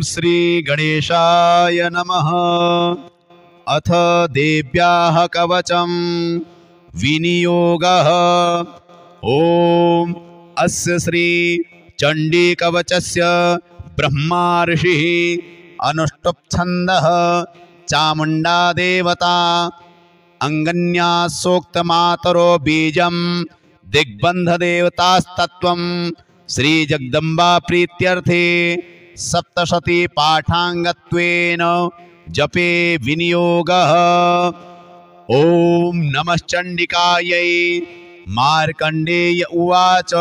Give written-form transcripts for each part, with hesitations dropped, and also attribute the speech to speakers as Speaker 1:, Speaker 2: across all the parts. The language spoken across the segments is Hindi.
Speaker 1: श्री गणेशाय नमः। अथ देव्याः कवचं विनियोगः। ॐ अस्य श्री चण्डी कवचस्य ब्रह्मा ऋषिः अनुष्टुप् छन्दः चामुण्डा देवता अंगन्या सोक्तमातरो बीजं दिग्बन्धदेवतास्तत्त्वं श्री जगदम्बा प्रीत्यर्थे सप्तशती पाठांगत्वेन जपे विनियोगः। ओम नमः चण्डिकायै। मार्कण्डेय उवाच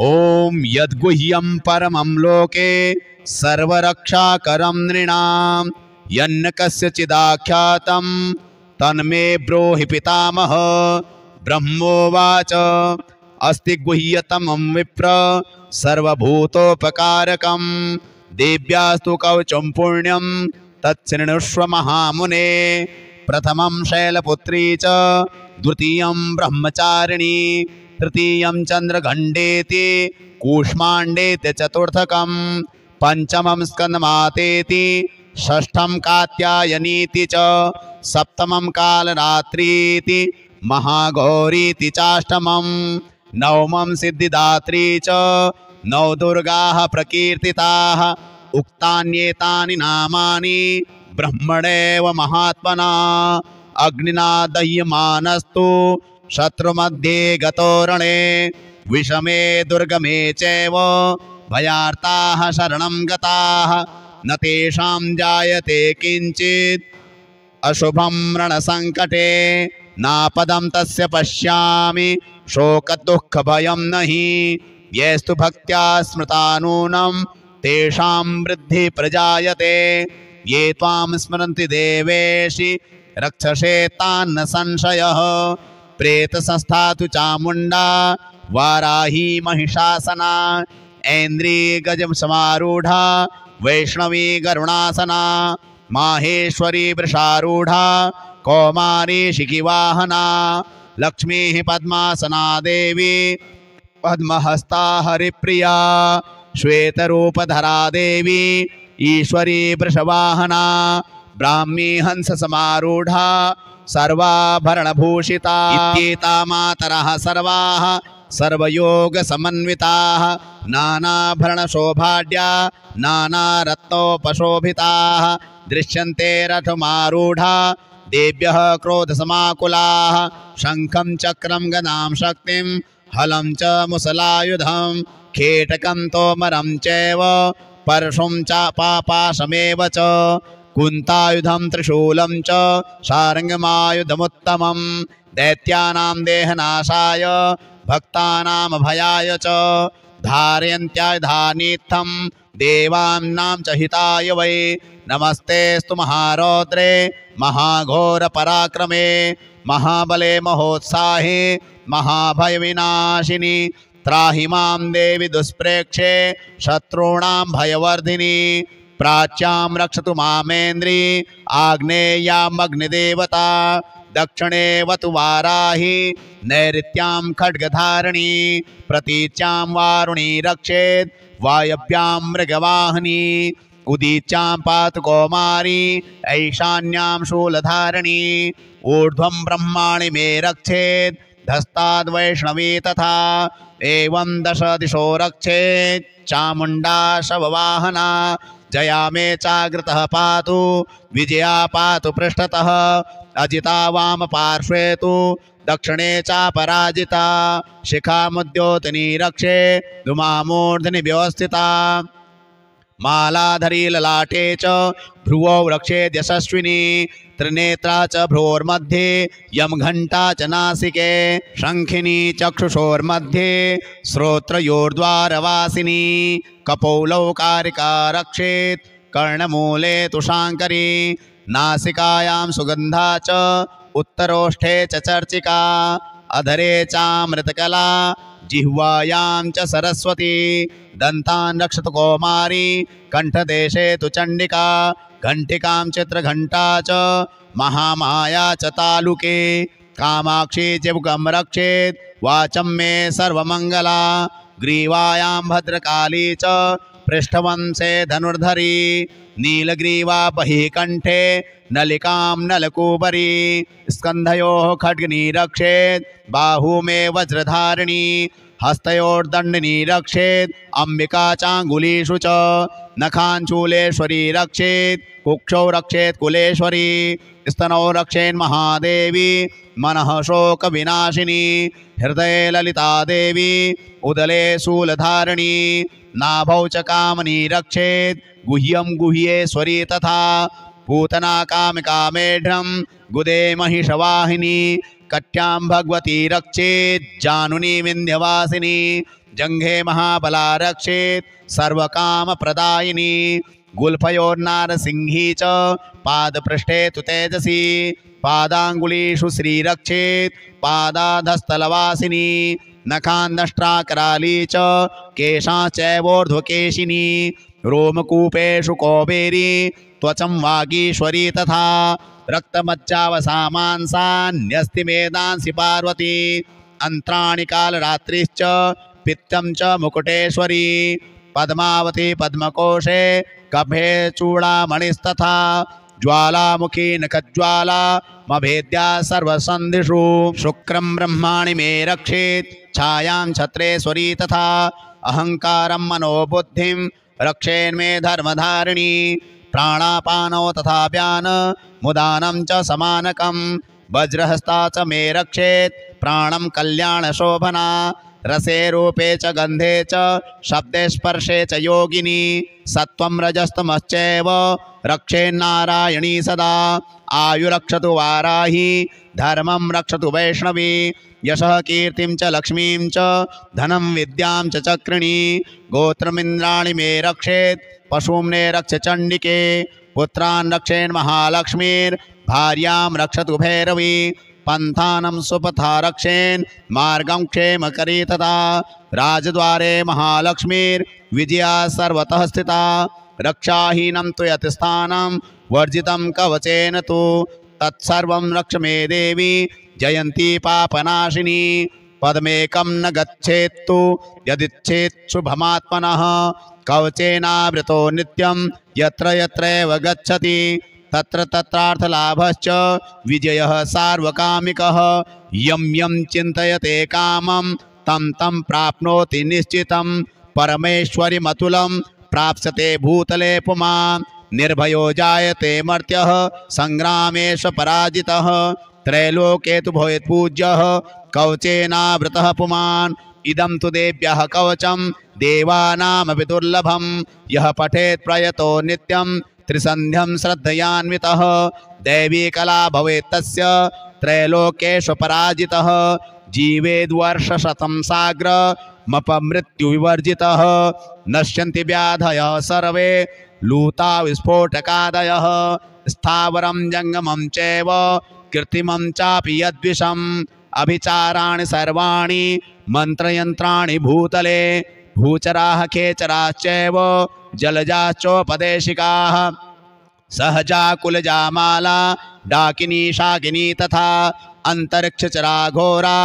Speaker 1: ओम यद्गुह्यं परमं लोके सर्वरक्षाकरं नृणां यन्न कस्यचिदाख्यातं तन्मे ब्रूहि पितामह। ब्रह्मोवाच अस्ति गुह्यतमं विप्र सर्वभूतोपकारकं देव्यास्तु कवचं पुण्यं तच्छृणुष्व महामुने। प्रथमं शैलपुत्री च द्वितीयं ब्रह्मचारिणी तृतीयं चन्द्रघण्टेति कूष्माण्डेति चतुर्थकं पंचमं स्कन्दमातेति षष्ठं कात्यायनीति च सप्तमं कालरात्रीति महागौरीति चाष्टमं नवमं सिद्धिदात्री च नौ दुर्गाः प्रकीर्तिताः। उक्तान्येतानि नामानि ब्रह्मणेव महात्मना। अग्निना दह्यमानस्तु शत्रुमध्ये गतो रणे विषमे दुर्गमे चैव भयार्ताः शरणं गताः न तेषां जायते किंचित् अशुभं रणसंकटे नापदं तस्य पश्यामि शोकदुःखभयं नहि। येस्तु भक्त्या स्मृता नूनं तेषां वृद्धि प्रजायते। ये त्वां स्मरन्ति देवेशि रक्षसे तान्न संशयः। प्रेतसंस्था तु चामुण्डा वाराही महिषासना ऐन्द्री गजसमारूढा वैष्णवी गरुणासना माहेश्वरी वृषारूढ़ा कौमारी शिखिवाहना लक्ष्मी पद्मासना देवी पद्महस्ता हरिप्रिया श्वेतरूपधरा देवी ईश्वरी वृषवाहना ब्राह्मी हंस समारूढ़ा सर्वाभरणभूषिता इत्येता मातरः सर्वाः सर्वयोग समन्विताः नानाभरणशोभाढ्या नानारत्नोपशोभिताः दृश्यन्ते रथमारूढा देव्यः क्रोधसमाकुलाः शङ्खं चक्रं गदां शक्तिं हलं च मुसलायुधं खेटकं तोमरं चैव परशुं च पापाशमेव च कुन्तायुधं त्रिशूलं च शार्ङ्गमायुधमुत्तमं दैत्यानां देहनाशाय भक्तानां भयाय च धारयन्त्याधानीत्थं देवानां च हिताय वै। नमस्तेस्तु महारौद्रे महाघोर पराक्रमे महाबले महोत्साहे महाभयविनाशिनी त्राहि मां देवी दुष्प्रेक्षे शत्रूणां भयवर्धिनी। प्राच्यां रक्षतु मामेन्द्री आग्नेयामग्निदेवता दक्षिणे वतु वाराही नैऋत्यां खड्गधारिणी प्रतीच्यां वारुणी रक्षेत् वायव्यां मृगवाहिनी उदीच्यां पातु कौमारी ऐशान्यां शूलधारिणी ऊर्ध्वं ब्रह्माणि मे रक्षेत् धस्ताद्वैष्णवी तथा एवं दश दिशो रक्षेत् चामुण्डा शववाहना जया मे चाग्रतः पातु विजया पातु पृष्ठतः अजिता वाम पार्श्वे तु दक्षिणे चापराजिता शिखामुद्योतनी रक्षे धुमामूर्धनि व्यवस्थिता मालाधरी ललाटे च भ्रुवौ रक्षेद् यशस्विनी त्रिनेत्रा च भ्रोर्मध्ये यम घंटा च नासिके शंखिनी चक्षुषोर्मध्ये श्रोत्रयोर्द्वारवासिनी कपौलौकारिका रक्षेत् कर्णमूले तु शांकरी नासिकायां सुगंधा च उत्तरोष्ठे च चर्चिका अधरे चामृतकला जिह्वायां च सरस्वती दन्तान् रक्षतु कौमारी कंठदेशे तु चंडिका घंटिकां चित्रघंटा च महामाया च तालुके कामाक्षी चिबुकं रक्षेत् वाचं मे सर्वमंगला ग्रीवायां भद्रकाली च पृष्ठवंशे धनुर्धरी नीलग्रीवा बहिकण्ठे नलिकां नलकूबरी स्कन्धयोः खड्गनी रक्षेत् बाहू मे वज्रधारिणी हस्तयोर्दण्डिनी रक्षेत् अम्बिका चाङ्गुलीषु च नखाञ्चूलेश्वरी रक्षेत् कुक्षौ रक्षेत् कुलेश्वरी स्तनौ रक्षेन् महादेवी मनः शोकविनाशिनी हृदये ललिता देवी उदले शूलधारिणी नाभौ च कामनी रक्षेत् गुह्यं गुह्येश्वरी तथा पूतना कामिका मेढ्रं गुदे महिषवाहिनी कट्यां भगवती रक्षेत् जानुनी विन्ध्यवासिनी जंघे महाबला रक्षेत् सर्वकामप्रदायिनी गुल्फयोर्नारसिंही च पादपृष्ठे तु तेजसी पादाङ्गुलीषु श्रीरक्षेत् पादाधस्थलवासिनी नखान्दष्ट्राकराली च केशाश्चैवोर्ध्वकेशिनी रोमकूपेषु कौबेरी त्वचं वागीश्वरी तथा रक्तमज्जावसामांसान्यस्तिमेदांसि पार्वती अन्त्राणि कालरात्रिश्च पित्तं च मुकुटेश्वरी पद्मावती पद्मकोशे कफे चूड़ामणिस्तथा ज्वालामुखी नखज्वाला मभेद्या सर्वसन्धिषु शुक्रं ब्रह्माणि मे रक्षेत् छायां छत्रेश्वरी तथा अहंकारं मनोबुद्धिं रक्षेन्मे धर्मधारिणी प्राणापानौ तथा व्यान मुदानं च समानकं वज्रहस्ता च मे रक्षेत् प्राणं कल्याणशोभना रसे रूपे च गंधे च शब्दे स्पर्शे च योगिनी सत्वं रजस्तमश्चैव रक्षेन्नारायणी सदा आयुरक्षतु वाराही धर्मं रक्षतु वैष्णवी यशः कीर्तिं च लक्ष्मीं च धनं विद्यां च चक्रिणी गोत्रमिन्द्राणि मे रक्षेत् पशूम्ने रक्ष चण्डिके पुत्रान् रक्षेन्महालक्ष्मीर्भार्यां रक्षतु भैरवी पंथानं सुपथा रक्षेन् मार्गं क्षेमकरी तथा राजद्वारे महालक्ष्मीर्विजया सर्वतः स्थिता रक्षाहीनं तु यत्स्थानं वर्जितं कवचेन तु तत्सर्वं रक्ष मे देवी जयन्ती पापनाशिनी पदमेकं न गच्छेत्तु यदिच्छेत् शुभमात्मनः कवचेनावृतो नित्यं यत्र यत्रैव गच्छति तत्र तत्रार्थलाभश्च विजयः सार्वकामिकः यं यं चिन्तयते कामं तं तं प्राप्नोति निश्चितं परमेश्वरीमतुलं प्राप्स्यते भूतले पुमान् निर्भयो जायते मर्त्यः संग्रामेषु पराजितः त्रैलोके तु भवेत् पूज्यः कवचेनावृतः पुमान् इदं तु देव्यः कवचं देवानामपि दुर्लभं यः पठेत् प्रयतो नित्यं त्रिसन्ध्यं श्रद्धयान्वितः दैवी कला भवेत् तस्य त्रैलोकेषु पराजितः जीवेद्वर्षशतं साग्रमपमृत्युविवर्जितः नश्यन्ति व्याधयः सर्वे लूता विस्फोटकादयः स्थावरं जङ्गमं चैव कृत्रिमं चापि यद्विषम् अभिचाराणि सर्वाणि मन्त्रयन्त्राणि भूतले भूचराः खेचराश्चैव जलजाश्चोपदेशिकाः सहजा कुलजा माला डाकिनी शाकिनी तथा अंतरिक्षचरा घोरा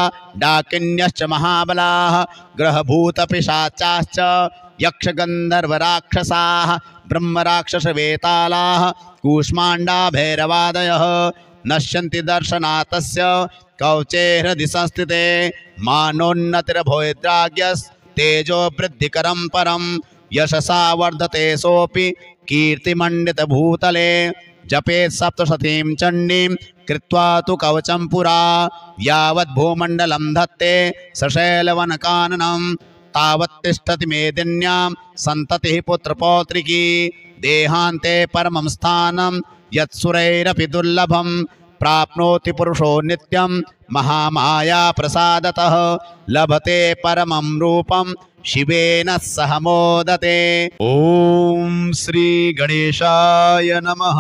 Speaker 1: डाकिन्यश्च महाबलाः ग्रहभूतपिशाचाश्च यक्षगन्धर्वराक्षसाः ब्रह्मराक्षसवेतालाः कूष्माण्डा भैरवादयः नश्यन्ति दर्शनातस्य कवचे हृदि संस्थिते मानोन्नतिर्भवेद्राज्ञस्तेजो वृद्धिकरं परं यशसा वर्धते सोऽपि कीर्तिमण्डितभूतले जपेत् सप्तशतीं चण्डीं कृत्वा तु कवचं पुरा यावत् भूमण्डलं धत्ते सशैलवनकाननं तावत् तिष्ठति मेदिन्यां सन्ततिः पुत्रपौत्रिकी देहान्ते परमं स्थानं यत्सुरैरपि दुर्लभं प्राप्नोति पुरुषो नित्यं महामाया प्रसादतः लभते परमं रूपं शिवेन सह मोदते। ओम श्री गणेशाय नमः।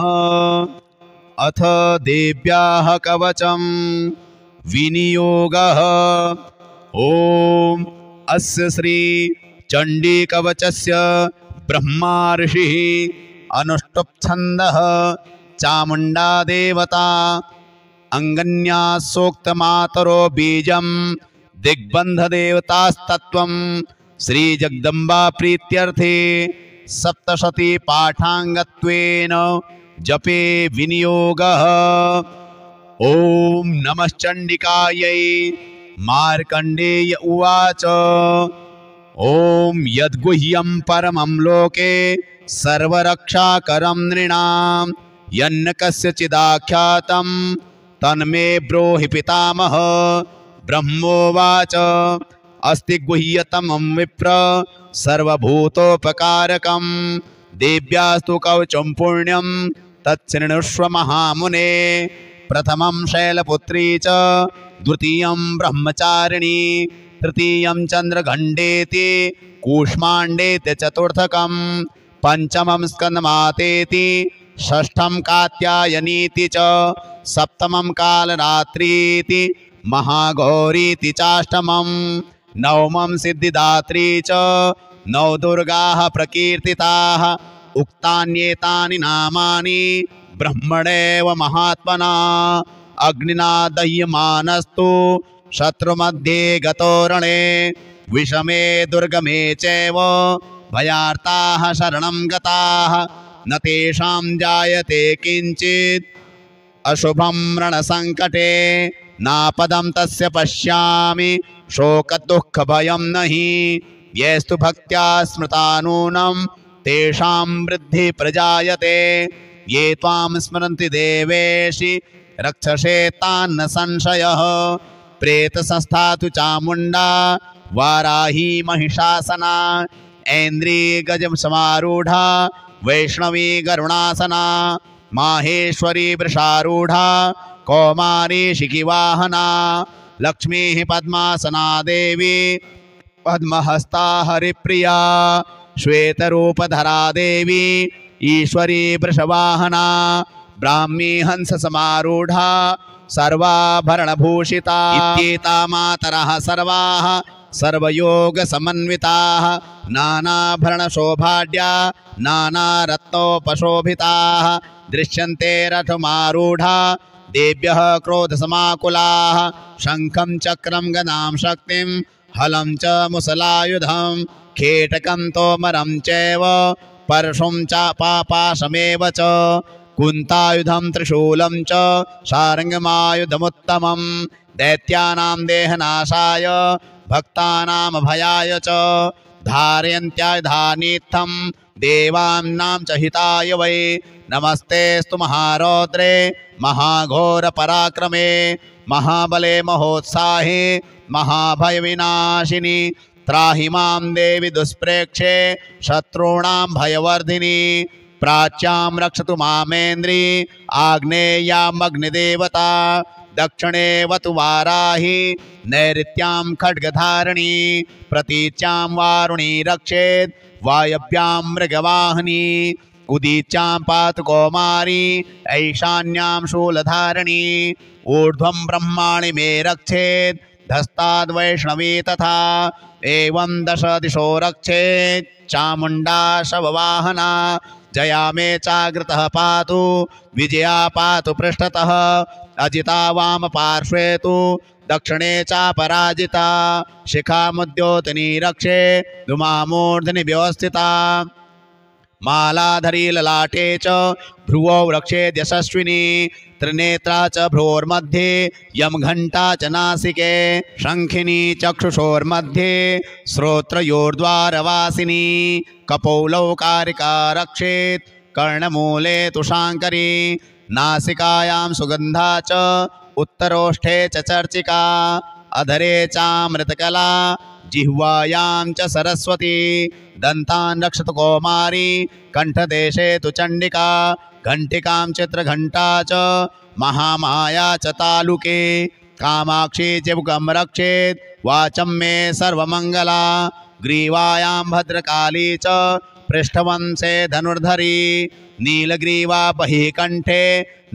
Speaker 1: अथ देव्याः कवचं विनियोगः। ओम अस्य श्री चण्डी कवचस्य ब्रह्मा ऋषिः अनुष्टुप् छन्दः चामुण्डा देवता अंगन्या सूक्तमातरो बीजं दिग्बन्ध देवतास्तत्वं श्री जगदम्बा प्रीत्यर्थे सप्तशती पाठाङ्गत्वेन जपे विनियोगः। ॐ नमश्चण्डिकायै। मार्कण्डेय उवाच ॐ यद्गुह्यं परमं लोके सर्वरक्षाकरं नृणां यन्न कस्यचिदाख्यातं तन्मे ब्रूहि पितामह। ब्रह्मोवाच अस्ति गुह्यतमं विप्र सर्वभूतोपकारकं देव्यास्तु कवचं पुण्यं तच्छृणुष्व महामुने। प्रथमं शैलपुत्री च द्वितीयं ब्रह्मचारिणी तृतीयं चन्द्रघण्टेति कूष्माण्डेति चतुर्थकं पंचमं स्कन्दमातेति षष्ठं कात्यायनीति च सप्तमं कालरात्रीति महागौरीति चाष्टमं नवमं सिद्धिदात्री च नौ दुर्गाः प्रकीर्तिताः। उक्तान्येतानि नामानि ब्रह्मणेव महात्मना अग्निना दह्यमानस्तु शत्रुमध्ये गतो रणे विषमे दुर्गमे चैव भयार्ताः शरणं गताः न तेषां जायते किञ्चित् अशुभं रणसङ्कटे नापदं तस्य पश्यामि शोकदुःखभयं नहि येस्तु भक्त्या स्मृता नूनं तेषां वृद्धि प्रजायते ये त्वां स्मरन्ति देवेशि रक्षसे तान्न संशयः। प्रेतसंस्था तु चामुण्डा वाराही महिषासना ऐन्द्री गजसमारूढा वैष्णवी गरुणासना माहेश्वरी वृषारूढा कौमारी शिखिवाहना लक्ष्मीः पद्मासना देवी पद्महस्ता हरिप्रिया श्वेतरूपधरा देवी ईश्वरी वृषवाहना ब्राह्मी हंससमारूढा सर्वाभरणभूषिता इत्येता मातरः सर्वाः सर्वयोगसमन्विताः नानाभरणशोभाढ्या नानारत्नोपशोभिताः दृश्यन्ते रथमारूढा देव्यः क्रोधसमाकुलाः शङ्खं चक्रं गदां शक्तिं हलं च मुसलायुधं खेटकं तोमरं चैव परशुं च पापाशमेव च कुन्तायुधं त्रिशूलं च शार्ङ्गमायुधमुत्तमं दैत्यानां देहनाशाय भक्तानां भयाय च धारयन्त्यायुधानीत्थं देवानां च हिताय वै नमस्तेस्तु महारौद्रे महाघोरपराक्रमे महाबले महोत्साहे महाभयविनाशिनी त्राहि मां देवि दुष्प्रेक्षे शत्रूणां भयवर्धिनी प्राच्यां रक्षतु मामेन्द्री आग्नेयामग्निदेवता दक्षिणे वतु वाराही नैऋत्यां खड्गधारिणी प्रतीच्यां वारुणी रक्षेत् वायव्यां मृगवाहिनी उदीच्यां पातु कौमारी ऐशान्यां शूलधारिणी ऊर्ध्वं ब्रह्माणि मे रक्षेत् धस्ताद् वैष्णवी तथा एवं दश दिशो रक्षेत् चामुण्डा शववाहना जया मे चाग्रतः पातु विजया पातु पृष्ठतः अजिता वाम पार्श्वे तु दक्षिणे चापराजिता शिखामुद्योतनी रक्षे धूमामूर्ध्नि व्यवस्थिता मालाधरी ललाटे च भ्रुवौ रक्षेद् यशस्विनी त्रिनेत्रा च भ्रोर्मध्ये यमघण्टा च नासिके शङ्खिनी चक्षुषोर्मध्ये श्रोत्रयोर्द्वारवासिनी कपौलौ कारिका रक्षेत् कर्णमूले तु शाङ्करी नासिकायां सुगन्धा च उत्तरोष्ठे च चर्चिका अधरे चामृतकला जिह्वायां च सरस्वती दन्तान् रक्षतु कौमारी कण्ठदेशे तु चण्डिका घण्टिकां चित्रघण्टा च महामाया च तालुके कामाक्षी चिबुकं रक्षेत् वाचं मे सर्वमङ्गला ग्रीवायां भद्रकाली च पृष्ठवंशे धनुर्धरी नीलग्रीवा बहिः कण्ठे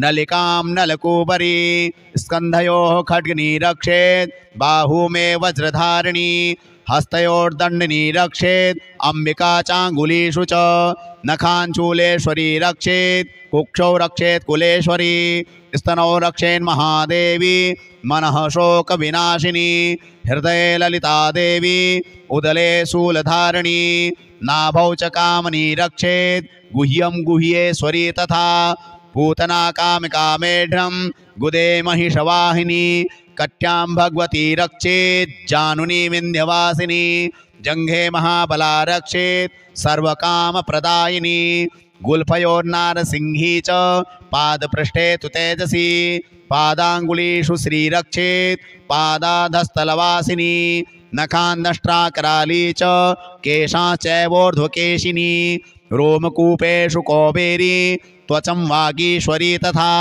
Speaker 1: नलिकां नलकूबरी स्कन्धयोः खड्गनी रक्षेत् बाहू मे वज्रधारिणी हस्तयोर्दण्डिनी रक्षेत् अम्बिका चाङ्गुलीषु च नखाञ्चूलेश्वरी रक्षेत् कुक्षौ रक्षेत् कुलेश्वरी स्तनौ रक्षेन्महादेवी मनः शोकविनाशिनी हृदये ललिता देवी उदले शूलधारिणी नाभौ च कामनी रक्षेत् गुह्यं गुह्येश्वरी तथा पूतना कामिका मेढ्रं गुदे महिषवाहिनी कट्यां भगवती रक्षेत् जानुनी विन्ध्यवासिनी जंघे महाबला रक्षेत् सर्वकामप्रदायिनी गुल्फयोर्नारसिंही च पादपृष्ठे तु तेजसी पादाङ्गुलीषु श्रीरक्षेत् पादाधस्थलवासिनी नखान्दष्ट्राकराली च केशाश्चैवोर्ध्वकेशिनी रोमकूपेषु कौबेरी त्वचं वागीश्वरी तथा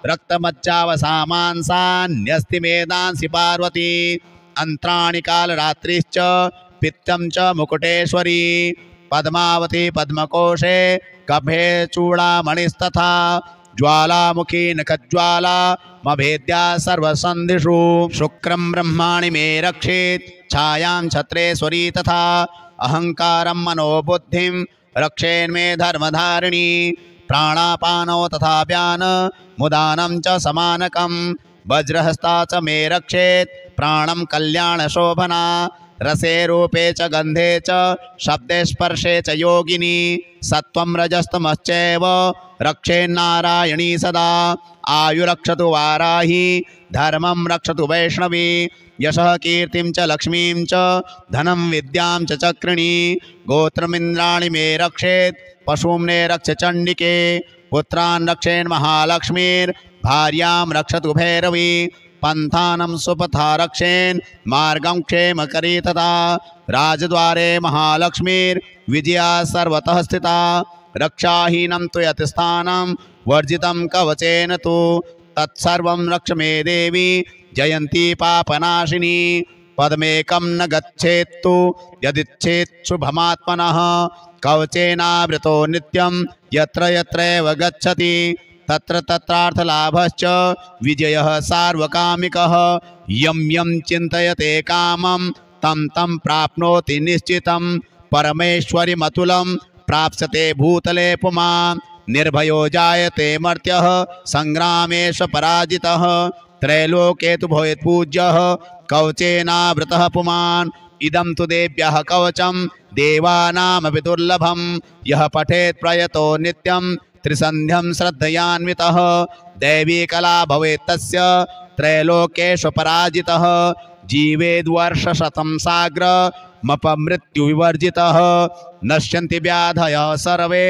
Speaker 1: रक्तमज्जावसामांसान्यस्तिमेदांसि पार्वती अन्त्राणि कालरात्रिश्च पित्तं च मुकुटेश्वरी पद्मावती पद्मकोशे कभे चूड़ामणिस्तथा ज्वालामुखी नखज्वाला मभेद्या सर्वसन्धिषु शुक्रं ब्रह्माणि मे रक्षेत् छायां छत्रेश्वरी तथा अहंकारं मनोबुद्धिं रक्षेन्मे धर्मधारिणी प्राणापानौ तथा व्यान मुदानं च समानकं वज्रहस्ता च मे रक्षेत् प्राणं कल्याणशोभना रसे रूपे च गंधे च शब्दे स्पर्शे च योगिनी सत्वं रजस्तमश्चैव रक्षेन्नारायणी सदा आयुरक्षतु वाराही धर्मं रक्षतु वैष्णवी यशः कीर्तिं च लक्ष्मीं च धनं विद्यां च चक्रिणी गोत्रमिन्द्राणि मे रक्षेत् पशूम्ने रक्ष चण्डिके पुत्रान् रक्षेन्महालक्ष्मीर्भार्यां रक्षतु भैरवी पंथानं सुपथा रक्षेन् मार्गं क्षेमकरी तथा राजद्वारे महालक्ष्मीर्विजया सर्वतः स्थिता रक्षाहीनं तु यत्स्थानं वर्जितं कवचेन तु तत्सर्वं रक्ष मे देवी जयन्ती पापनाशिनी पदमेकं न गच्छेत्तु यदिच्छेत् शुभमात्मनः कवचेनावृतो नित्यं यत्र यत्रैव गच्छति तत्र तत्रार्थलाभश्च विजयः सार्वकामिकः यं यं चिन्तयते कामं तं तं प्राप्नोति निश्चितं परमेश्वरीमतुलं प्राप्स्यते भूतले पुमान् निर्भयो जायते मर्त्यः संग्रामेषु पराजितः त्रैलोके तु भवेत् पूज्यः कवचेनावृतः पुमान् इदं तु देव्यः कवचं देवानामपि दुर्लभं यः पठेत् प्रयतो नित्यं त्रिसन्ध्यं श्रद्धयान्वितः दैवी कला भवेत् तस्य त्रैलोकेषु पराजितः जीवेद्वर्षशतं साग्रमपमृत्युविवर्जितः नश्यन्ति व्याधयः सर्वे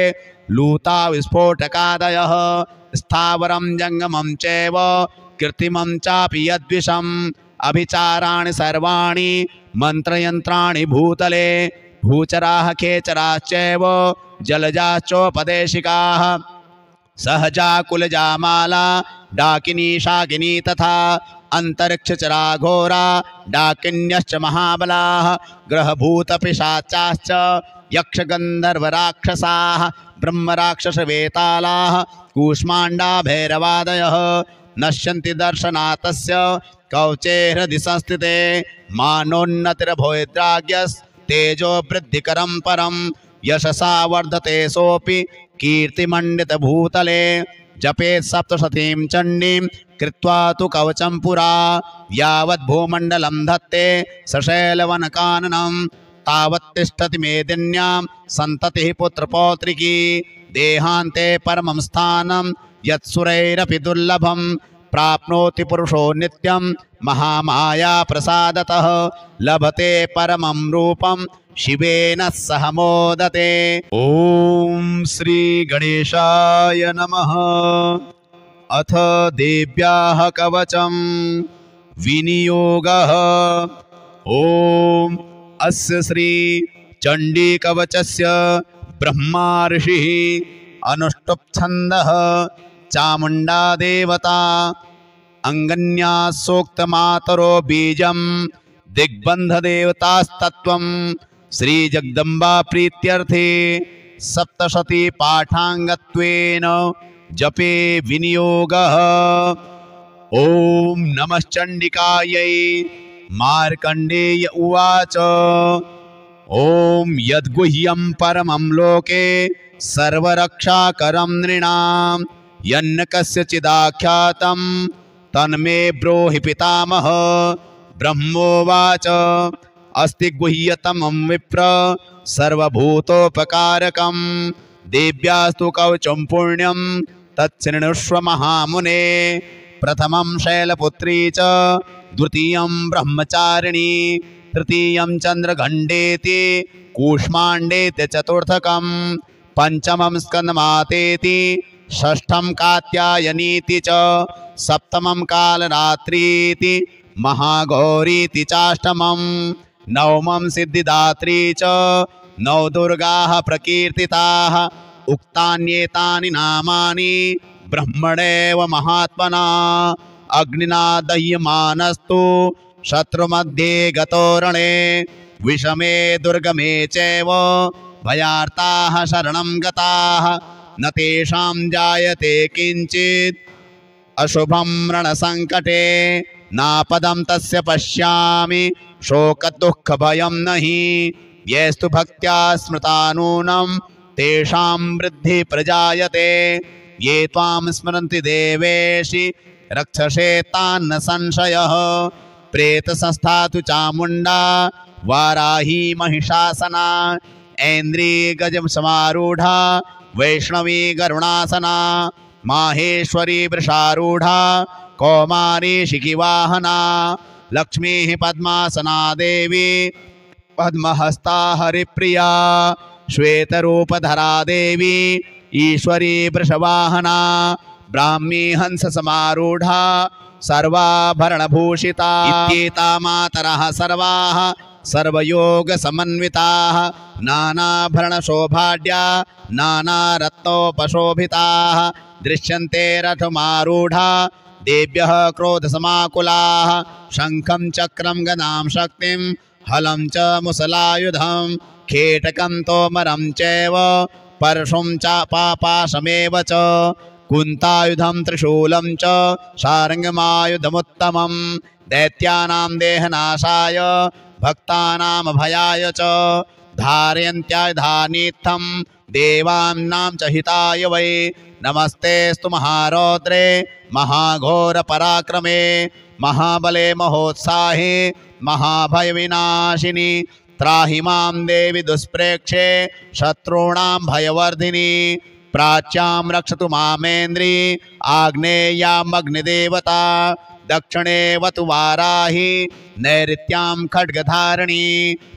Speaker 1: लूता विस्फोटकादयः स्थावरं जङ्गमं चैव कृत्रिमं चापि यद्विषम् अभिचाराणि सर्वाणि मन्त्रयन्त्राणि भूतले भूचराः खेचराश्चैव जलजाश्चोपदेशिकाः सहजा कुलजा माला डाकिनी शाकिनी तथा अंतरिक्षचरा घोरा डाकिन्यश्च महाबलाः ग्रहभूतपिशाचाश्च यक्षगन्धर्वराक्षसाः ब्रह्मराक्षसवेतालाः कूष्माण्डा भैरवादयः नश्यन्ति दर्शनातस्य कवचे हृदि संस्थिते मानोन्नतिर्भवेद्राज्ञस्तेजो वृद्धिकरं परं यशसा वर्धते सोऽपि कीर्तिमण्डितभूतले जपेत् सप्तशतीं चण्डीं कृत्वा तु कवचं पुरा यावद्भूमण्डलं धत्ते सशैलवनकाननं तावत् तिष्ठति मेदिन्यां सन्ततिः पुत्रपौत्रिकी देहान्ते परमं स्थानं यत्सुरैरपि दुर्लभं प्राप्नोति पुरुषो नित्यं महामाया प्रसादतः लभते परमं रूपं शिवेन सह मोदते। ओम श्री गणेशाय नमः। अथ देव्याः कवचं विनियोगः। ओम अस्य श्री चण्डी कवचस्य ब्रह्मा ऋषिः अनुष्टुप् छन्दः चामुण्डा देवता अंगन्या सोक्तमातरो बीजं दिग्बन्धदेवतास्तत्त्वं श्री जगदम्बा प्रीत्यर्थे सप्तशती पाठांगत्वेन जपे विनियोगः। ओम नमः चण्डिकायै मार्कण्डेय उवाच ॐ यद्गुह्यं परमं लोके सर्वरक्षाकरं नृणां यन्न कस्यचिदाख्यातं तन्मे ब्रूहि पितामह। ब्रह्मोवाच अस्ति गुह्यतमं विप्र सर्वभूतोपकारकं देव्यास्तु कवचं पुण्यं तच्छृणुष्व महामुने। प्रथमं शैलपुत्री च द्वितीयं ब्रह्मचारिणी तृतीयं चन्द्रघण्टेति कूष्माण्डेति चतुर्थकं पंचमं स्कन्दमातेति षष्ठं कात्यायनीति च सप्तमं कालरात्रीति महागौरीति चाष्टमं नवमं सिद्धिदात्री च नौ दुर्गाः प्रकीर्तिताः। उक्तान्येतानि नामानि ब्रह्मणेव महात्मना अग्निना दह्यमानस्तु शत्रुमध्ये गतो रणे विषमे दुर्गमे चैव भयार्ताः शरणं गताः न तेषां जायते किंचित् अशुभं रणसंकटे नापदं तस्य पश्यामि शोकदुःखभयं नहि येस्तु भक्त्या स्मृता नूनं तेषां वृद्धि प्रजायते ये त्वां स्मरन्ति देवेशि रक्षसे तान्न संशयः। प्रेतसंस्था तु चामुण्डा वाराही महिषासना ऐन्द्री गजं समारूढ़ा वैष्णवी गरुणासना माहेश्वरी वृषारूढ़ा कौमारी शिखिवाहना लक्ष्मी पद्मासना देवी पद्महस्ता हरिप्रिया श्वेतरूपधरा देवी ईश्वरी वृषवाहना ब्राह्मी हंस समारूढ़ा सर्वाभरणभूषिता इत्येता मातरः सर्वाः सर्वयोग समन्विताः नानाभरणशोभाढ्या नानारत्नोपशोभिताः दृश्यन्ते रथमारूढ़ा देव्यः क्रोधसमाकुलाः शंखं चक्रं गदां शक्तिं हलं च मुसलायुधं खेटकं तोमरं चैव परशुं च पापाशमेव च कुन्तायुधं त्रिशूलं च शार्ङ्गमायुधमुत्तमं दैत्यानां देहनाशाय भक्तानां भयाय च धारयन्त्यायुधानीत्थं देवानां च हिताय वै नमस्तेस्तु महारौद्रे महाघोर पराक्रमे महाबले महोत्साहे महाभयविनाशिनी त्राहि मां देवि दुष्प्रेक्षे शत्रूणां भयवर्धिनी प्राच्यां रक्षतु मामेन्द्री आग्नेयामग्निदेवता दक्षिणे वतु वाराही नैऋत्यां खड्गधारिणी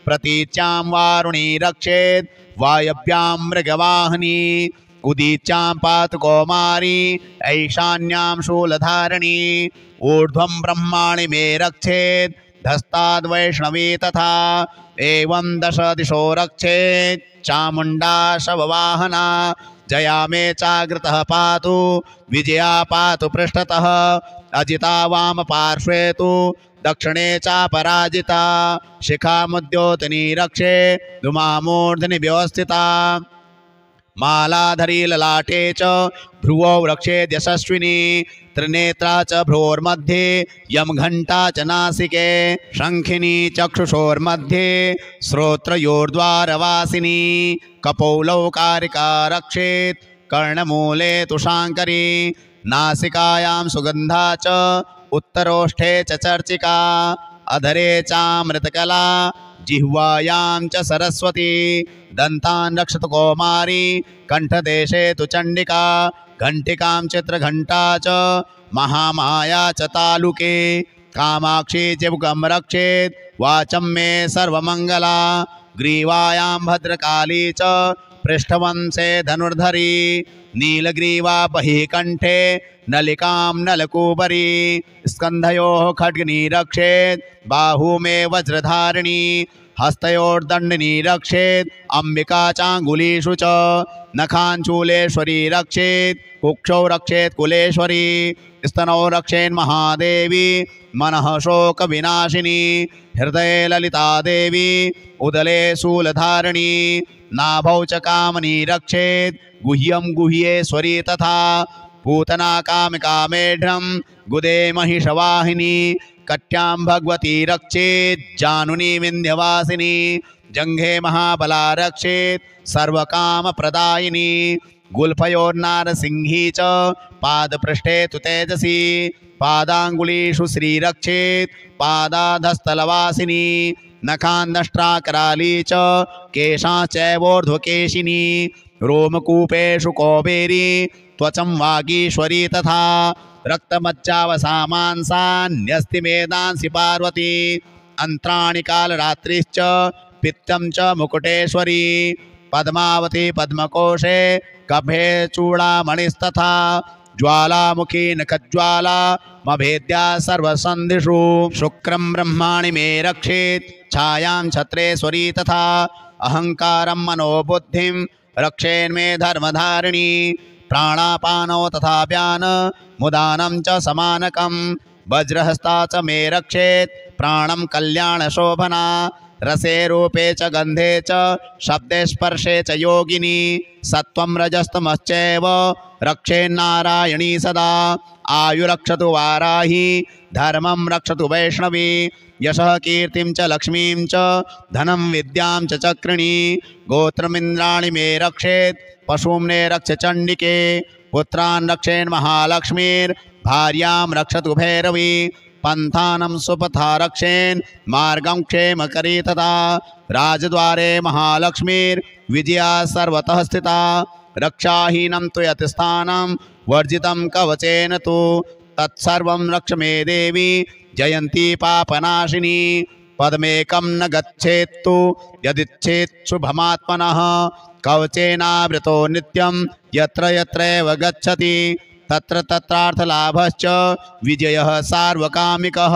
Speaker 1: प्रतीच्यां वारुणी रक्षेत् वायव्यां मृगवाहिनी उदीच्यां पातु कौमारी ऐशान्यां शूलधारिणी ऊर्ध्वं ब्रह्माणि मे रक्षेत् धस्ताद् वैष्णवी तथा एवं दश दिशो रक्षेत् चामुण्डा शववाहना जया मे चाग्रतः पातु विजया पातु पृष्ठतः अजिता वाम पार्श्वे तु दक्षिणे चापराजिता शिखामुद्योतनी रक्षे धूमामूर्धनि व्यवस्थिता मालाधरी ललाटे च भ्रुवौ रक्षेद् यशस्विनी त्रिनेत्रा च भ्रोर्मध्ये यमघण्टा च नासिके शंखिनी चक्षुषोर्मध्ये श्रोत्रयोर्द्वारवासिनी कपौलौ कारिका रक्षेत् कर्णमूले तु शाङ्करी नासिकायां सुगन्धा च उत्तरोष्ठे च चर्चिका अधरे चामृतकला जिह्वायां च सरस्वती दन्तान् रक्षतु कौमारी कंठदेशे तु चण्डिका घंटिकां चित्रघंटा च महामाया च तालुके कामाक्षी चिबुकं रक्षेत् वाचं मे सर्वमंगला ग्रीवायां भद्रकाली च पृष्ठवंशे धनुर्धरी नीलग्रीवा बहिकण्ठे नलिकां नलकूबरी स्कन्धयोः खड्गनी रक्षेत् बाहू मे वज्रधारिणी हस्तयोर्दण्डिनी रक्षेत् अंबिका चाङ्गुलीषु च नखाञ्चूलेश्वरी रक्षेत् कुक्षौ रक्षेत् कुलेश्वरी स्तनौ रक्षेन् महादेवी मनः शोक विनाशिनी हृदये ललिता देवी उदले शूलधारिणी नाभौ च कामनी रक्षेत् गुह्यं गुह्येश्वरी तथा पूतना कामिकामेढ्रं गुदे महिषवाहिनी कट्यां भगवती रक्षेत् जानुनी विन्ध्यवासिनी जंघे महाबला रक्षेत् सर्वकामप्रदायिनी गुल्फयोर्नारसिंही च पादपृष्ठे तु तेजसी पादाङ्गुलीषु श्रीरक्षेत् पादाधस्थलवासिनी नखान्दष्ट्राकराली च केशाश्चैवोर्ध्वकेशिनी रोमकूपेषु कौबेरी त्वचं वागीश्वरी तथा रक्तमज्जावसामांसान्यस्तिमेदांसि पार्वती अन्त्राणि कालरात्रिश्च पित्तं च मुकुटेश्वरी पद्मावती पद्मकोशे कभे चूड़ामणिस्तथा ज्वालामुखी नखज्वाला मभेद्या सर्वसन्धिषु शुक्रं ब्रह्माणि मे रक्षेत् छायां छत्रेश्वरी तथा अहंकारं मनोबुद्धिं रक्षेन्मे धर्मधारिणी प्राणापानो तथा व्यान मुदानं च समानकं वज्रहस्ता च मे रक्षेत् प्राणं कल्याणशोभना रसे रूपे च गंधे च शब्दे स्पर्शे च योगिनी सत्वं रजस्तमश्चैव रक्षेन्नारायणी सदा आयुरक्षतु वाराही धर्मं रक्षतु वैष्णवी यशः कीर्तिं च लक्ष्मीं च धनं विद्यां च चक्रिणी गोत्रमिन्द्राणि मे रक्षेत् पशूम्ने रक्ष चण्डिके पुत्रान् रक्षेन् महालक्ष्मीर्भार्यां रक्षतु भैरवी पंथानं सुपथा रक्षेन् मार्गं क्षेमकरी तथा राजद्वारे महालक्ष्मीर्विजया सर्वतः स्थिता रक्षाहीनं तु यत्स्थानं वर्जितं कवचेन तु तत्सर्वं रक्ष मे देवी जयन्ती पापनाशिनी पदमेकं न गच्छेत्तु यदिच्छेत् शुभमात्मनः कवचेनावृतो नित्यं यत्र यत्रैव गच्छति तत्र तत्रार्थलाभश्च विजयः सार्वकामिकः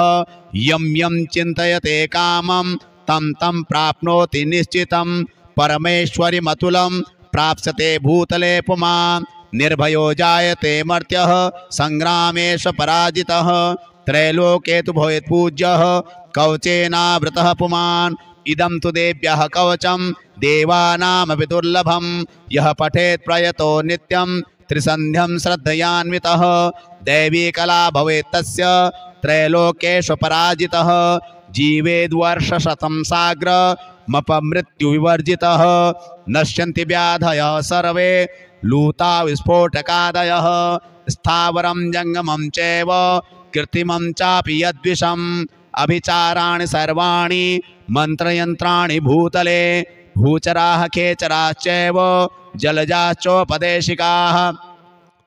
Speaker 1: यं यं चिन्तयते कामं तं तं प्राप्नोति निश्चितं परमेश्वरीमतुलं प्राप्स्यते भूतले पुमान् निर्भयो जायते मर्त्यः संग्रामेश पराजितः त्रैलोके तु भवेत् पूज्यः कवचेनावृतः पुमान् इदं तु देव्यः कवचं देवानामपि दुर्लभं यः पठेत् प्रयतो नित्यं त्रिसन्ध्यं श्रद्धयान्वितः दैवी कला भवेत् तस्य त्रैलोकेषु पराजितः जीवेद्वर्षशतं साग्रमपमृत्युविवर्जितः नश्यन्ति व्याधयः सर्वे लूता विस्फोटकादयः स्थावरं जङ्गमं चैव कृत्रिमं चापि यद्विषम् अभिचाराणि सर्वाणि मन्त्रयन्त्राणि भूतले भूचराः खेचराश्चैव जलजाश्चोपदेशिकाः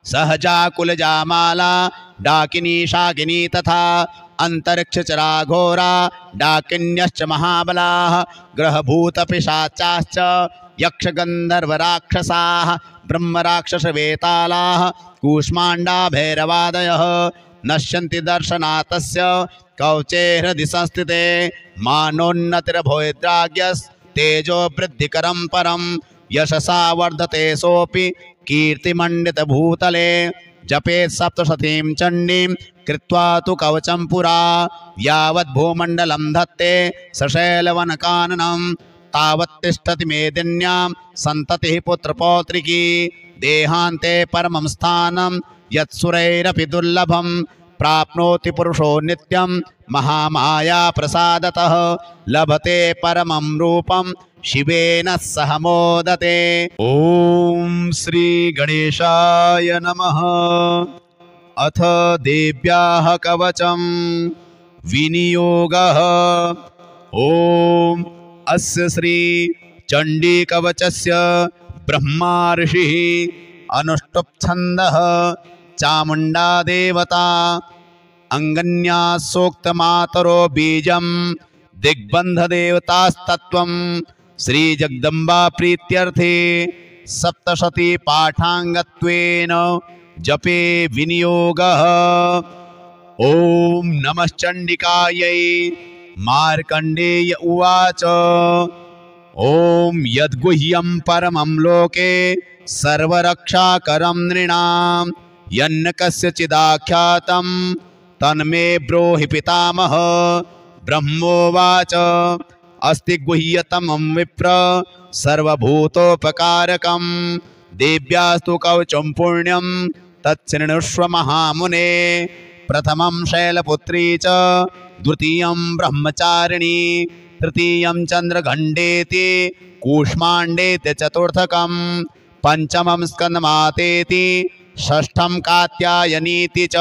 Speaker 1: सहजा कुलजा माला डाकिनी शाकिनी तथा अंतरिक्षचरा घोरा डाकिन्यश्च महाबलाः ग्रहभूतपिशाचाश्च यक्षगन्धर्वराक्षसाः ब्रह्मराक्षसवेतालाः कूष्माण्डा भैरवादयः नश्यन्ति दर्शनातस्य कवचे हृदि संस्थिते मानोन्नतिर्भवेद्राज्ञस्तेजो वृद्धिकरं परं यशसा वर्धते सोऽपि कीर्तिमण्डितभूतले जपेत् सप्तशतीं चण्डीं कृत्वा तु कवचं पुरा यावद्भूमण्डलं धत्ते सशैलवनकाननं तावत्तिष्ठति मेदिन्यां सन्ततिः पुत्रपौत्रिकी देहान्ते परमं स्थानं यत्सुरैरपि दुर्लभं प्राप्नोति पुरुषो नित्यं महामाया प्रसादतः लभते परमं रूपं शिवेन सह मोदते। ओम श्री गणेशाय नमः। अथ देव्याः कवचं विनियोगः। ओम अस्य श्री चण्डी कवचस्य ब्रह्मा ऋषिः अनुष्टुप् छन्दः चामुण्डा देवता अंगन्या सूक्तमातरो बीजं दिग्बंध देवतास्तत्वं श्री जगदम्बा प्रीत्यर्थे सप्तशती पाठांगत्वेन जपे विनियोगः। ओम नमः चण्डिकायै। मार्कण्डेय उवाच ओम यद्गुह्यं परमं लोके सर्वरक्षाकरं नृणां यन्न कस्यचिदाख्यातं तन्मे ब्रूहि पितामह। ब्रह्मोवाच अस्ति गुह्यतमं विप्र सर्वभूतोपकारकं देव्यास्तु कवचं पुण्यं तच्छृणुष्व महामुने। प्रथमं शैलपुत्री च द्वितीयं ब्रह्मचारिणी तृतीयं चन्द्रघण्टेति कूष्माण्डेति चतुर्थकं पंचमं स्कन्दमातेति षष्ठं कात्यायनीति च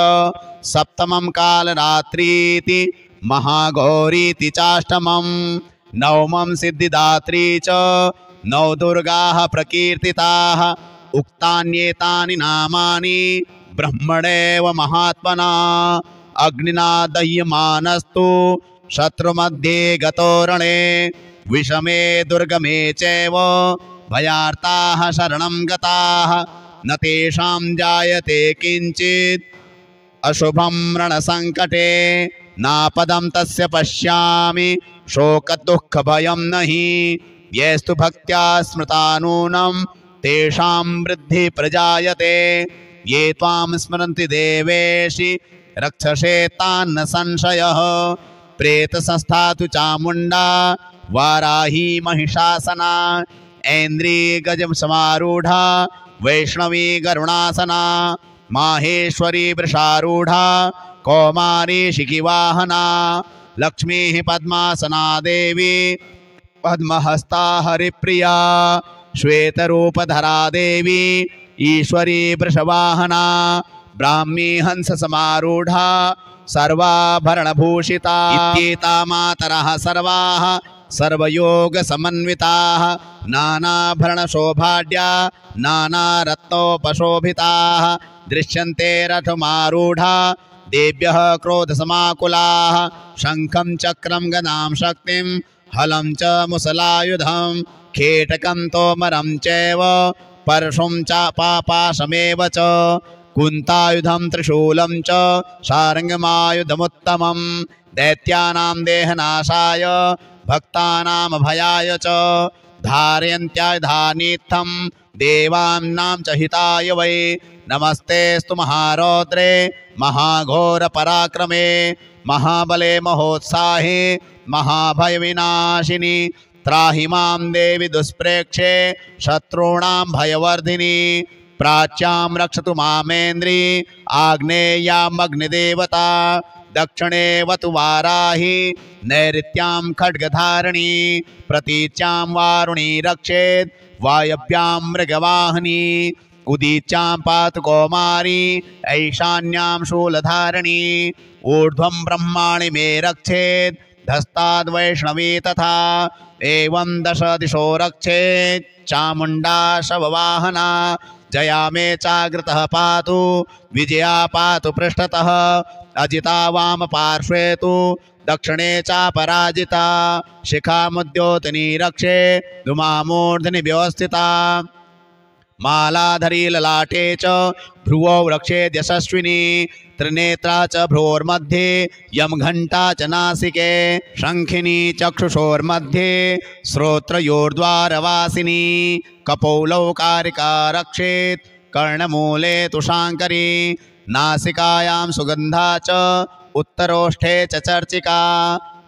Speaker 1: सप्तमं कालरात्रीति महागौरीति चाष्टमं नवमं सिद्धिदात्री च नौ दुर्गाः प्रकीर्तिताः। उक्तान्येतानि नामानि ब्रह्मणेव महात्मना अग्निना दह्यमानस्तु शत्रुमध्ये गतो रणे विषमे दुर्गमे चैव भयार्ताः शरणं गताः न तेषां जायते किंचित् अशुभं रणसंकटे नापदं तस्य पश्यामि शोकदुःखभयं नहि येस्तु भक्त्या स्मृता नूनं तेषां वृद्धि प्रजायते ये त्वां स्मरन्ति देवेशि रक्षसे तान्न संशयः। प्रेतसंस्था तु चामुण्डा वाराही महिषासना ऐन्द्री गजसमारूढा वैष्णवी गरुणासना माहेश्वरी वृषारूढा कौमारी शिखिवाहना लक्ष्मीः पद्मासना देवी पद्महस्ता हरिप्रिया श्वेतरूपधरा देवी ईश्वरी वृषवाहना ब्राह्मी हंससमारूढा सर्वाभरणभूषिता इत्येता मातरः सर्वाः सर्वयोगसमन्विताः नानाभरणशोभाढ्या नानारत्नोपशोभिताः दृश्यन्ते रथमारूढा देव्यः क्रोधसमाकुलाः शङ्खं चक्रं गदां शक्तिं हलं च मुसलायुधं खेटकं तोमरं चैव परशुं च पापाशमेव च कुन्तायुधं त्रिशूलं च शार्ङ्गमायुधमुत्तमं दैत्यानां देहनाशाय भक्तानां भयाय च धारयन्त्याधानीत्थं देवानां च हिताय वै नमस्तेस्तु महारौद्रे महाघोरपराक्रमे महाबले महोत्साहे महाभयविनाशिनी त्राहि मां देवि दुष्प्रेक्षे शत्रूणां भयवर्धिनी प्राच्यां रक्षतु मामेन्द्री आग्नेयामग्निदेवता दक्षिणे वतु वाराही नैऋत्यां खड्गधारिणी प्रतीच्यां वारुणी रक्षेत् वायव्यां मृगवाहिनी उदीच्यां पातु कौमारी ऐशान्यां शूलधारिणी ऊर्ध्वं ब्रह्माणि मे रक्षेत् धस्ताद्वैष्णवी तथा एवं दश दिशो रक्षेत् चामुण्डा शववाहना जया मे चाग्रतः पातु विजया पातु पृष्ठतः अजिता वाम पार्श्वे तु दक्षिणे चापराजिता शिखामुद्योतनी रक्षे धुमामूर्धनि व्यवस्थिता मालाधरी ललाटे च भ्रुवौ रक्षेद् यशस्विनी त्रिनेत्रा च भ्रोर्मध्ये यम घंटा च नासिके शंखिनी चक्षुषोर्मध्ये श्रोत्रयोर्द्वारवासिनी कपौलौकारिका रक्षेत् कर्णमूले तु शांकरी नासिकायां सुगंधा च उत्तरोष्ठे च चर्चिका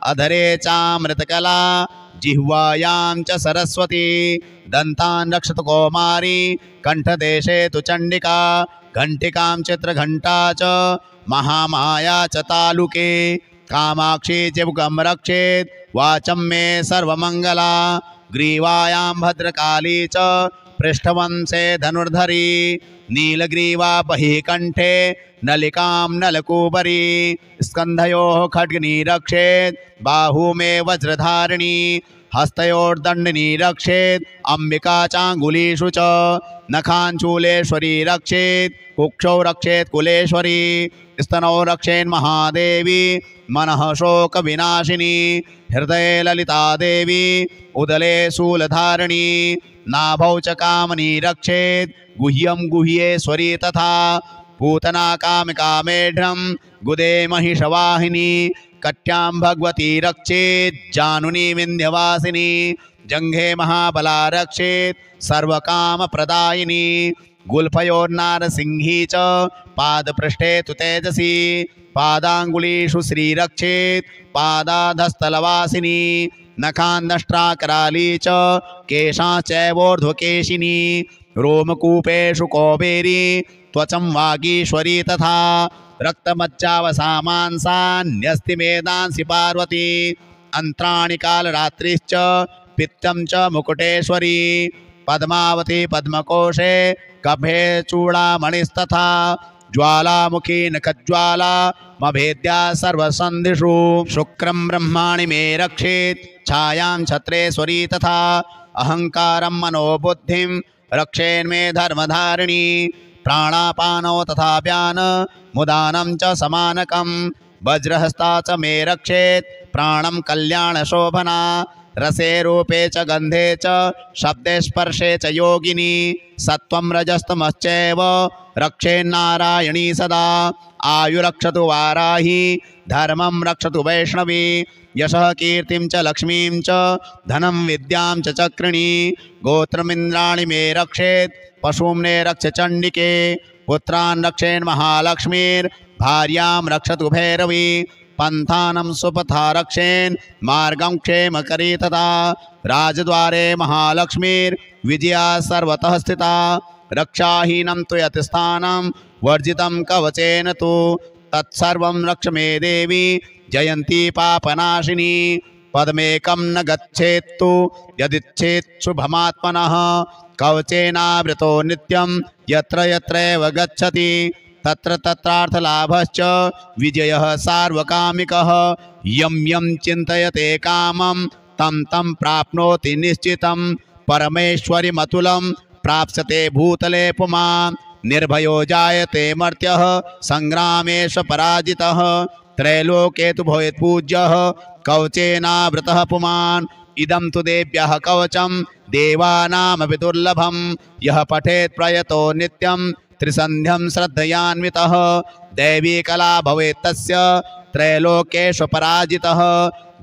Speaker 1: अधरे चामृतकला जिह्वायां च सरस्वती दन्तान् रक्षतु कौमारी कंठदेशे तु चंडिका घंटिकां चित्रघंटा च महामाया च तालुके कामाक्षी चिबुकं रक्षेत् वाचं मे सर्वमंगला ग्रीवायां भद्रकाली च पृष्ठवंशे धनुर्धरी नीलग्रीवा बहिः कंठे नलिकां नलकूबरी स्कन्धयोः खड्गनी रक्षेत् बाहू मे वज्रधारिणी हस्तयोर्दण्डिनी रक्षेत् अंबिका चांगुलीषु च नखांचूलेश्वरी रक्षेत् कुक्षौ रक्षेत् कुलेश्वरी स्तनौ रक्षेन् महादेवी मनः शोक विनाशिनी हृदये ललिता देवी उदले शूलधारिणी नाभौ च कामनी रक्षेत् गुह्यं गुह्येश्वरी तथा पूतना कामिका मेढ्रं गुदे महिषवाहिनी कट्यां भगवती रक्षेत् जानुनी विन्ध्यवासिनी जंघे महाबला रक्षेत् सर्वकामप्रदायिनी गुल्फयोर्नारसिंही च पादपृष्ठे तु तेजसी पादांगुलीषु श्रीरक्षेत् पादाधस्थलवासिनी नखान्दष्ट्राकराली च केशाश्चैवोर्ध्वकेशिनी रोमकूपेषु कौबेरी त्वचं वागीश्वरी तथा रक्तमज्जावसामांसान्यस्तिमेदांसि पार्वती अंत्राणि कालरात्रिश्च पित्तं च मुकुटेश्वरी पद्मावती पद्मकोशे कभे चूड़ामणिस्तथा ज्वालामुखी नखज्वाला मभेद्या सर्वसन्धिषु शुक्रं ब्रह्माणि मे रक्षेत् छायां छत्रेश्वरी तथा अहंकारं मनोबुद्धिं रक्षेन्मे धर्मधारिणी प्राणापानौ तथा व्यान मुदानं च समानकं वज्रहस्ता च मे रक्षेत् प्राणं कल्याणशोभना रसे रूपे च गंधे च शब्दे स्पर्शे च योगिनी सत्वं रजस्तमश्चैव रक्षेन्नारायणी सदा आयुरक्षतु वाराही धर्मं रक्षतु वैष्णवी यशः कीर्तिं च लक्ष्मीं च धनं विद्यां च चक्रिणी गोत्रमिन्द्राणि मे रक्षेत् पशूम्ने रक्ष चण्डिके पुत्रान् रक्षेन्महालक्ष्मीर्भार्यां रक्षतु भैरवी पंथानं सुपथा रक्षेन् मार्गं क्षेमकरी तथा राजद्वारे महालक्ष्मीर्विजया सर्वतः स्थिता रक्षाहीनं तु यत्स्थानं वर्जितं कवचेन तु तत्सर्वं रक्ष मे देवी जयन्ती पापनाशिनी पदमेकं न गच्छेत्तु यदिच्छेत् शुभमात्मनः कवचेनावृतो नित्यं यत्र यत्रैव गच्छति तत्र तत्रार्थलाभश्च विजयः सार्वकामिकः यं यं चिन्तयते कामं तं तं प्राप्नोति निश्चितं परमेश्वरीमतुलं प्राप्स्यते भूतले पुमान् निर्भयो जायते मर्त्यः संग्रामेषु पराजितः त्रैलोके तु भवेत् पूज्यः कवचेनावृतः पुमान् इदं तु देव्यः कवचं देवानामपि दुर्लभं यः पठेत् प्रयतो नित्यं त्रिसन्ध्यं श्रद्धयान्वितः दैवी कला भवेत् तस्य त्रैलोकेषु पराजितः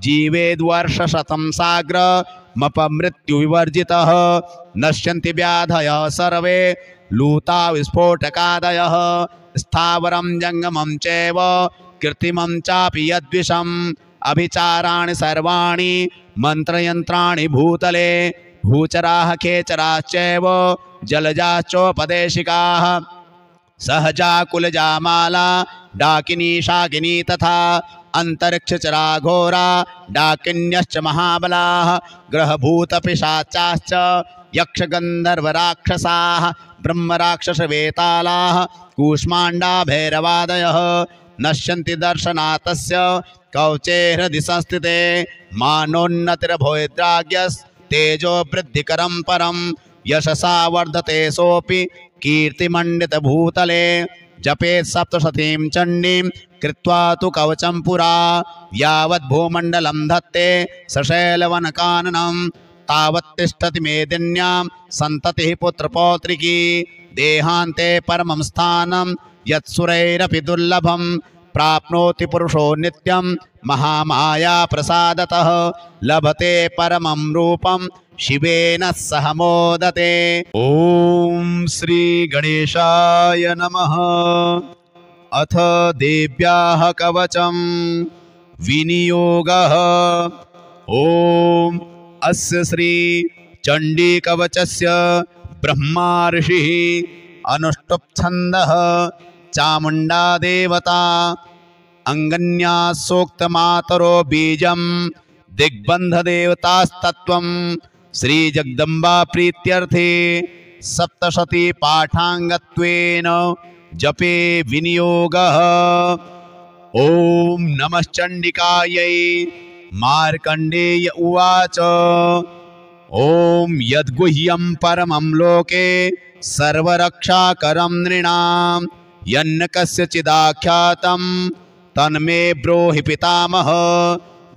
Speaker 1: जीवेद्वर्षशतं साग्रमपमृत्युविवर्जितः नश्यन्ति व्याधयः सर्वे लूता विस्फोटकादयः स्थावरं जङ्गमं चैव कृत्रिमं चापि यद्विषम् अभिचाराणि सर्वाणि मन्त्रयन्त्राणि भूतले भूचराः खेचराश्चैव जलजाश्चोपदेशिकाः सहजा कुलजा माला डाकिनी शाकिनी तथा अंतरिक्षचरा घोरा डाकिन्यश्च महाबलाः ग्रहभूतपिशाचाश्च यक्षगन्धर्वराक्षसाः ब्रह्मराक्षसवेतालाः कूष्माण्डा भैरवादयः नश्यन्ति दर्शनात् तस्य कवचे हृदि संस्थिते मानोन्नतिर्भवेद्राज्ञस्तेजो वृद्धिकरं परं यशसा वर्धते सोऽपि कीर्तिमण्डितभूतले जपेत् सप्तशतीं चण्डीं कृत्वा तु कवचं पुरा यावत् भूमण्डलं धत्ते सशैलवनकाननं तावत् तिष्ठति मेदिन्यां सन्ततिः पुत्रपौत्रिकी देहान्ते परमं स्थानं यत्सुरैरपि दुर्लभं प्राप्नोति पुरुषो नित्यं महामाया प्रसादतः लभते परमं रूपं शिवेन सह मोदते। ओम श्री गणेशाय नमः। अथ देव्याः कवचं विनियोगः। ओम अस्य श्री चण्डी कवचस्य ब्रह्मा ऋषिः अनुष्टुप् छन्दः चामुण्डा देवता अंगन्या सूक्तमातरो बीजं दिग्बन्धदेवतास्तत्त्वं श्री जगदम्बा प्रीत्यर्थे सप्तशती पाठांगत्वेन जपे विनियोगः। ओम नमश्चण्डिकायै। मार्कण्डेय उवाच ओम यद्गुह्यं परमं लोके सर्वरक्षाकरं नृणां यन्न कस्यचिदाख्यातं तन्मे ब्रूहि पितामह।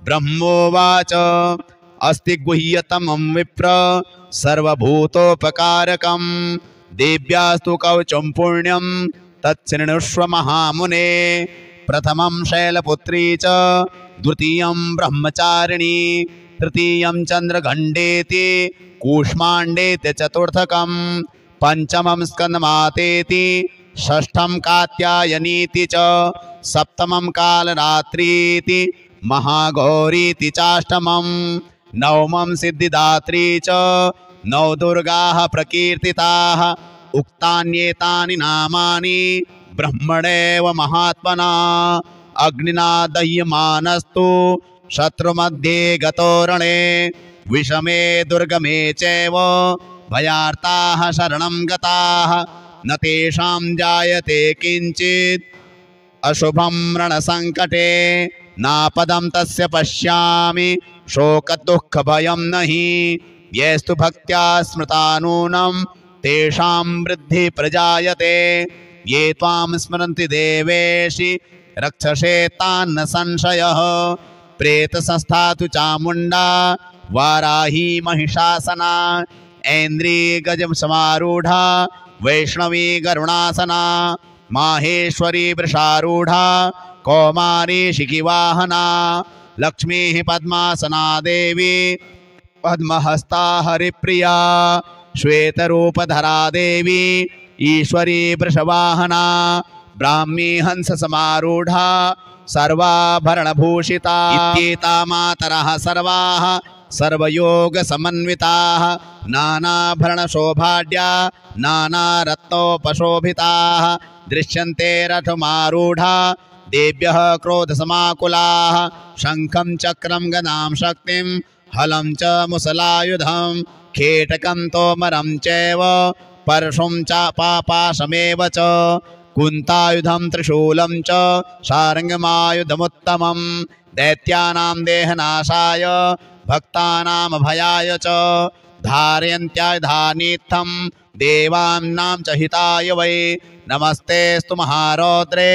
Speaker 1: ब्रह्मोवाच अस्ति गुह्यतमं विप्र सर्वभूतोपकारकं देव्यास्तु कवचं पुण्यं तच्छृणुष्व महामुने। प्रथमं शैलपुत्री च द्वितीयं ब्रह्मचारिणी तृतीयं चन्द्रघण्डेति कूष्माण्डेति चतुर्थकं पंचमं स्कन्दमातेति षष्ठं कात्यायनीति च सप्तमं कालरात्रीति महागौरीति चाष्टमं नवमं सिद्धिदात्री च नवदुर्गाः प्रकीर्तिताः उक्तान्येतानि नामानि ब्रह्मणेव महात्मना अग्निना दह्यमानस्तु शत्रुमध्ये गतो रणे विषमे दुर्गमे चैव भयार्ताः शरणं गताः न तेषां जायते किंचित् अशुभं रणसंकटे नापदं तस्य पश्यामि शोकदुःखभयं नहि येस्तु भक्त्या स्मृता नूनं तेषां वृद्धि प्रजायते ये त्वां स्मरन्ति देवेशि रक्षसे तान्न संशयः प्रेतसंस्था तु चामुण्डा वाराही महिषासना ऐन्द्री गजं समारूढ़ा वैष्णवी गरुणासना माहेश्वरी वृषारूढ़ा कौमारी शिखिवाहना लक्ष्मी पद्मासना देवी पद्महस्ता हरिप्रिया श्वेतरूपधरा देवी ईश्वरी वृषवाहना ब्राह्मी हंस समारूढ़ा सर्वाभरणभूषिता इत्येता मातरः सर्वाः सर्वयोग समन्विताः नानाभरणशोभाढ्या नानारत्नोपशोभिताः दृश्यन्ते रथमारूढ़ा देव्यः क्रोधसमाकुलाः शङ्खं चक्रं गदां शक्तिं हलं च मुसलायुधं खेटकं तोमरं चैव परशुं च पापाशमेव च कुन्तायुधं त्रिशूलं च शार्ङ्गमायुधमुत्तमं दैत्यानां देहनाशाय भक्तानां भयाय च धारयन्त्यायुधानीत्थं देवानां च हिताय वै नमस्तेस्तु महारौद्रे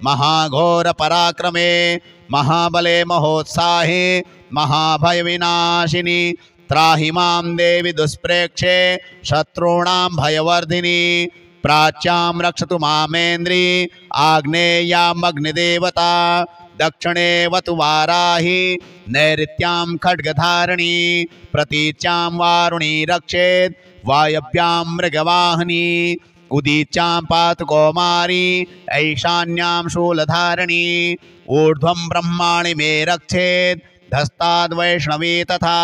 Speaker 1: महाघोरपराक्रमे महाबले महोत्साहे महाभयविनाशिनी त्राहि मां देवि दुष्प्रेक्षे शत्रूणां भयवर्धिनी प्राच्यां रक्षतु मामेन्द्री आग्नेयामग्निदेवता दक्षिणे वतु वाराही नैऋत्यां खड्गधारिणी प्रतीच्यां वारुणी रक्षेत् वायव्यां मृगवाहिनी उदीच्यां पातु कौमारी ऐशान्यां शूलधारिणी ऊर्ध्वं ब्रह्माणि मे रक्षेत् धस्ताद् वैष्णवी तथा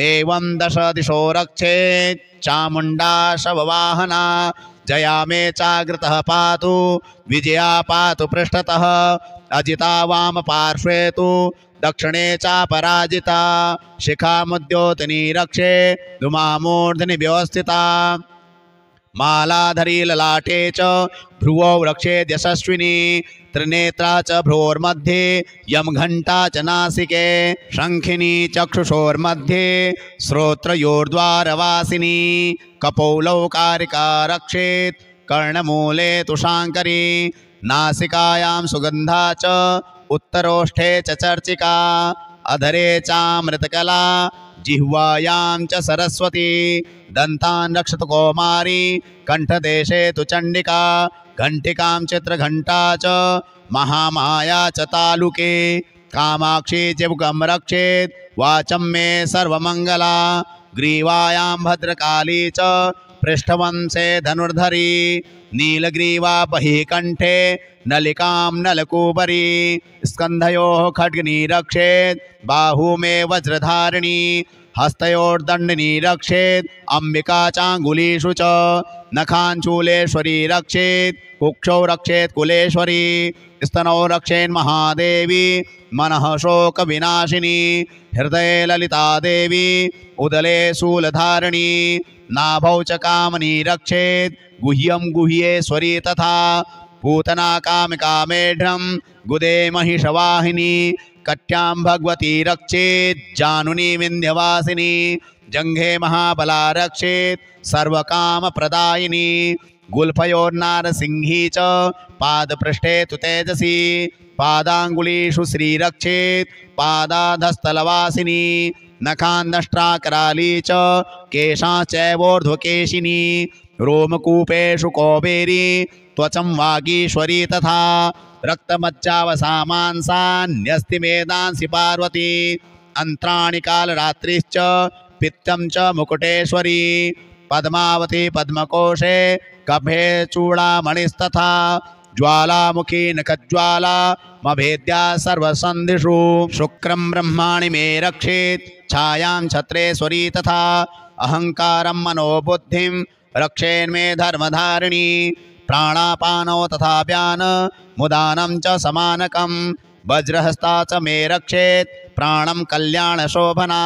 Speaker 1: एवं दश दिशो रक्षेत् चामुण्डा शववाहना जया मे चाग्रतः पातु विजया पातु पृष्ठतः अजिता वाम पार्श्वे तु दक्षिणे चापराजिता शिखामुद्योतनी रक्षे धुमामूर्ध्नि व्यवस्थिता मालाधरी ललाटे च भ्रुवौ रक्षेद् यशस्विनी त्रिनेत्रा च भ्रोर्मध्ये यमघण्टा च नासिके शङ्खिनी चक्षुषोर्मध्ये श्रोत्रयोर्द्वारवासिनी कपौलौकारिका रक्षेत् कर्णमूले तु शाङ्करी नासिकायां सुगन्धा च उत्तरोष्ठे च चर्चिका अधरे चामृतकला जिह्वायां च सरस्वती दन्तान् रक्षतु कौमारी कंठदेशे तु चण्डिका घण्टिकां चित्रघण्टा च महामाया च तालुके कामाक्षी चिबुकं रक्षेत् वाचं मे सर्वमङ्गला ग्रीवायां भद्रकाली च पृष्ठवंशे धनुर्धरी नीलग्रीवा बहिकण्ठे नलिकां नलकूबरी स्कन्धयोः खड्गनी रक्षेत् बाहू मे वज्रधारिणी हस्तयोर्दण्डिनी रक्षेत् अम्बिका चाङ्गुलीषु च नखाञ्चूलेश्वरी रक्षेत् कुक्षौ रक्षेत् कुलेश्वरी स्तनौ रक्षेन् महादेवी मनः शोकविनाशिनी हृदये ललिता देवी उदले शूलधारिणी नाभौ च कामनी रक्षेत् गुह्यं गुह्येश्वरी तथा पूतना कामिका मेढ्रं गुदे महिषवाहिनी कट्यां भगवती रक्षेत् जानुनी विन्ध्यवासिनी जंघे महाबला रक्षेत् सर्वकामप्रदायिनी गुल्फयोर्नारसिंही च पादपृष्ठे तु तेजसी पादाङ्गुलीषु श्रीरक्षेत् पादाधस्थलवासिनी नखान्दष्ट्राकराली च केशाश्चैवोर्ध्वकेशिनी रोमकूपेषु कौबेरी त्वचं वागीश्वरी तथा रक्तमज्जावसामांसान्यस्तिमेदांसि पार्वती अन्त्राणि कालरात्रिश्च पित्तं च मुकुटेश्वरी पद्मावती पद्मकोशे कभे चूड़ामणिस्तथा ज्वालामुखी नखज्वाला मभेद्या सर्वसन्धिषु शुक्रं ब्रह्माणि मे रक्षेत् छायां छत्रेश्वरी तथा अहंकारं मनोबुद्धिं रक्षेन्मे धर्मधारिणी प्राणापानौ तथा व्यान मुदानं च समानकं वज्रहस्ता च मे रक्षेत् प्राणं कल्याणशोभना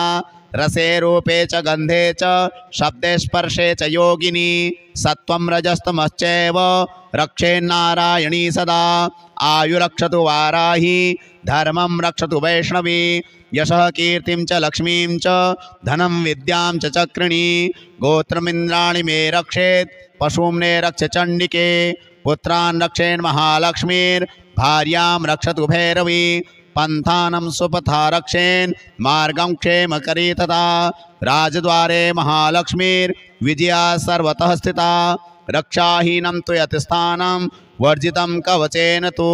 Speaker 1: रसे रूपे च गंधे च शब्दे स्पर्शे च योगिनी सत्वं रजस्तमश्चैव रक्षेन्नारायणी सदा आयुरक्षतु वाराही धर्मं रक्षतु वैष्णवी यशः कीर्तिं च लक्ष्मीं च धनं विद्यां च चक्रिणी गोत्रमिन्द्राणि मे रक्षेत् पशूम्ने रक्ष चण्डिके पुत्रान् रक्षेन् महालक्ष्मीर्भार्यां रक्षतु भैरवी पंथानं सुपथा रक्षेन् मार्गं क्षेमकरी तथा राजद्वारे महालक्ष्मीर्विजया सर्वतः स्थिता रक्षाहीनं तु यत्स्थानं वर्जितं कवचेन तु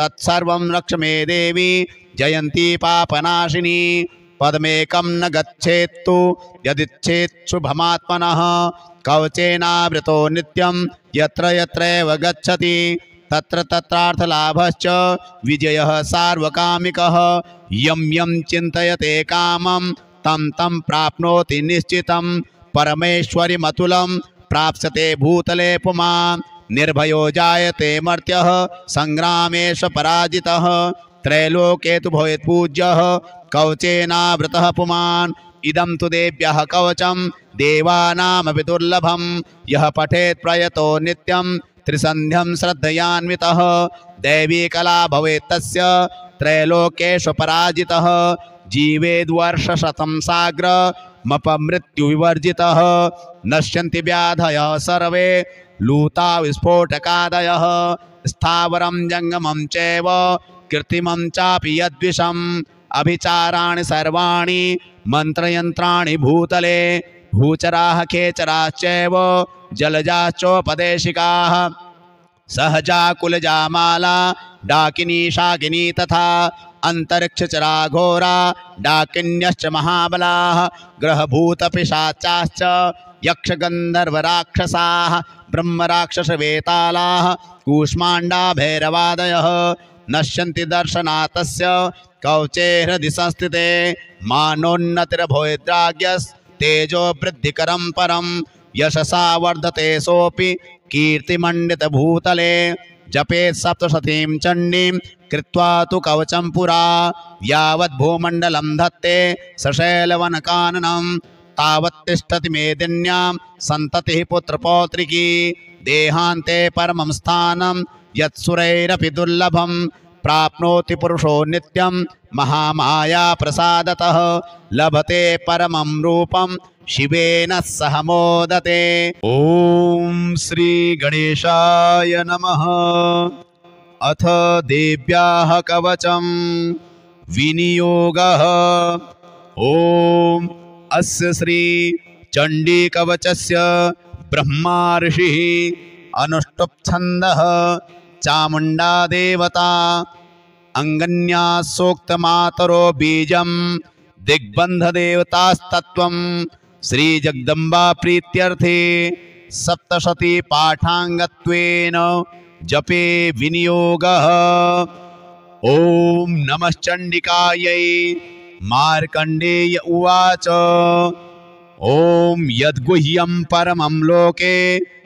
Speaker 1: तत्सर्वं रक्ष मे देवी जयन्ती पापनाशिनी पदमेकं न गच्छेत्तु यदिच्छेत् शुभमात्मनः कवचेनावृतो नित्यं यत्र यत्रैव गच्छति तत्र तत्रार्थलाभश्च विजयः सार्वकामिकः यं यं चिन्तयते कामं तं तं प्राप्नोति निश्चितं परमेश्वरीमतुलं प्राप्स्यते भूतले पुमान् निर्भयो जायते मर्त्यः संग्रामेश पराजितः त्रैलोके तु भवेत् पूज्यः कवचेनावृतः पुमान् इदं तु देव्यः कवचं देवानामपि दुर्लभं यः पठेत् प्रयतो नित्यं त्रिसन्ध्यं श्रद्धयान्वितः दैवी कला भवेत् तस्य त्रैलोकेषु पराजितः जीवेद्वर्षशतं साग्रमपमृत्युविवर्जितः नश्यन्ति व्याधयः सर्वे लूता विस्फोटकादयः स्थावरं जङ्गमं चैव कृत्रिमं चापि यद्विषम् अभिचाराणि सर्वाणि मन्त्रयन्त्राणि भूतले भूचराः खेचराश्चैव जलजाश्चोपदेशिकाः सहजा कुलजा माला डाकिनी शाकिनी तथा अंतरिक्षचरा घोरा डाकिन्यश्च महाबलाः ग्रहभूतपिशाचाश्च यक्षगन्धर्वराक्षसाः ब्रह्मराक्षसवेतालाः कूष्माण्डा भैरवादयः नश्यन्ति दर्शनातस्य कवचे हृदि संस्थिते मानोन्नतिर्भवेद्राज्ञस्तेजो वृद्धिकरं परं यशसा वर्धते सोऽपि कीर्तिमण्डितभूतले जपेत् सप्तशतीं चण्डीं कृत्वा तु कवचं पुरा यावत् भूमण्डलं धत्ते सशैलवनकाननं तावत् तिष्ठति मेदिन्यां सन्ततिः पुत्रपौत्रिकी देहान्ते परमं स्थानं यत्सुरैरपि दुर्लभं प्राप्नोति पुरुषो नित्यं महामाया प्रसादतः लभते परमं रूपं शिवेन सह मोदते। ओम श्री गणेशाय नमः। अथ देव्याः कवचं विनियोगः। ओम अस्य श्री चण्डी कवचस्य ब्रह्मा ऋषिः अनुष्टुप् छन्दः चामुण्डा देवता अंगन्या सूक्तमातरो बीजं दिग्बन्ध देवतास्तत्वं श्री जगदम्बा प्रीत्यर्थे सप्तशती पाठांगत्वेन जपे विनियोगः। ओम नमश्चण्डिकायै। मार्कण्डेय उवाच ओम यद्गुह्यं परमं लोके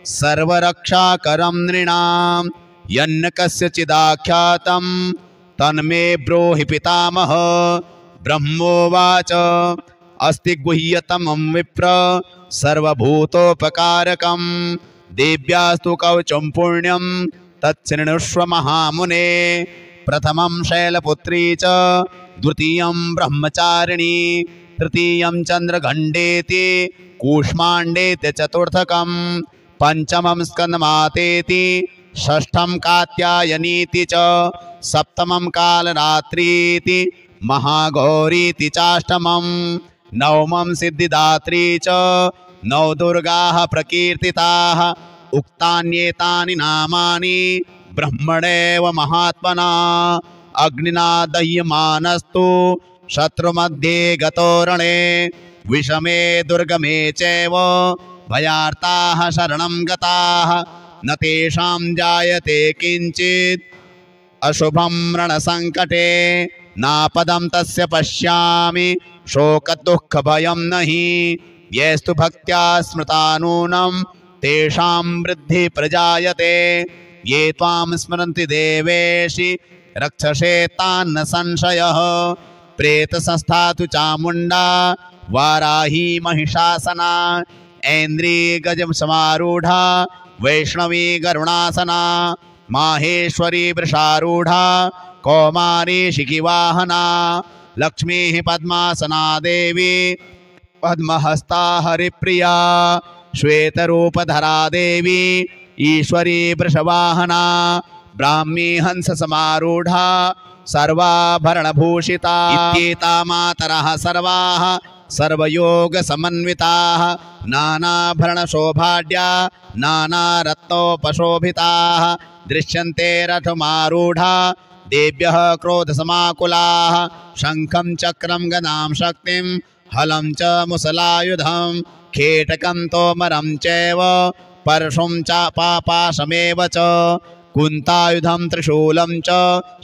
Speaker 1: सर्वरक्षाकरं नृणां यन्न कस्यचिदाख्यातं तन्मे ब्रूहि पितामह। ब्रह्मोवाच अस्ति गुह्यतमं विप्र सर्वभूतोपकारकं देव्यास्तु कवचं पुण्यं तच्छृणुष्व महामुने। प्रथमं शैलपुत्री च द्वितीयं ब्रह्मचारिणी तृतीयं चन्द्रघण्टेति कूष्माण्डेति चतुर्थकं पंचमं स्कन्दमातेति षष्ठं कात्यायनीति च सप्तमं कालरात्रीति महागौरीति चाष्टमं नवमं सिद्धिदात्री च नौ दुर्गाः प्रकीर्तिताः। उक्तान्येतानि नामानि ब्रह्मणेव महात्मना अग्निना दह्यमानस्तु शत्रुमध्ये गतो रणे विषमे दुर्गमे चैव भयार्ताः शरणं गताः न तेषां जायते किंचित् अशुभं रणसंकटे नापदं तस्य पश्यामि शोकदुःखभयं नहि येस्तु भक्त्या स्मृता नूनं तेषां वृद्धि प्रजायते। ये त्वां स्मरन्ति देवेशि रक्षसे तान्न संशयः। प्रेतसंस्था तु चामुण्डा वाराही महिषासना। ऐन्द्री गजं समारूढ़ा वैष्णवी गरुणासना। माहेश्वरी वृषारूढ़ा कौमारी शिखिवाहना। लक्ष्मी पद्मासना देवी पद्महस्ता हरिप्रिया। श्वेतरूपधरा देवी ईश्वरी वृषवाहना। ब्राह्मी हंस समारूढ़ा सर्वाभरणभूषिता। इत्येता मातरः सर्वाः सर्वयोग समन्विताः। नानाभरणशोभाढ्या नानारत्नोपशोभिताः। दृश्यन्ते रथमारूढ़ा देव्यः क्रोधसमाकुलाः। शङ्खं चक्रं गदां शक्तिं हलं च मुसलायुधं। खेटकं तोमरं चैव परशुं च पापाशमेव च। कुन्तायुधं त्रिशूलं च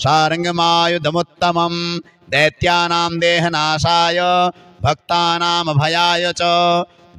Speaker 1: शार्ङ्गमायुधमुत्तमं। दैत्यानां देहनाशाय भक्तानां भयाय च।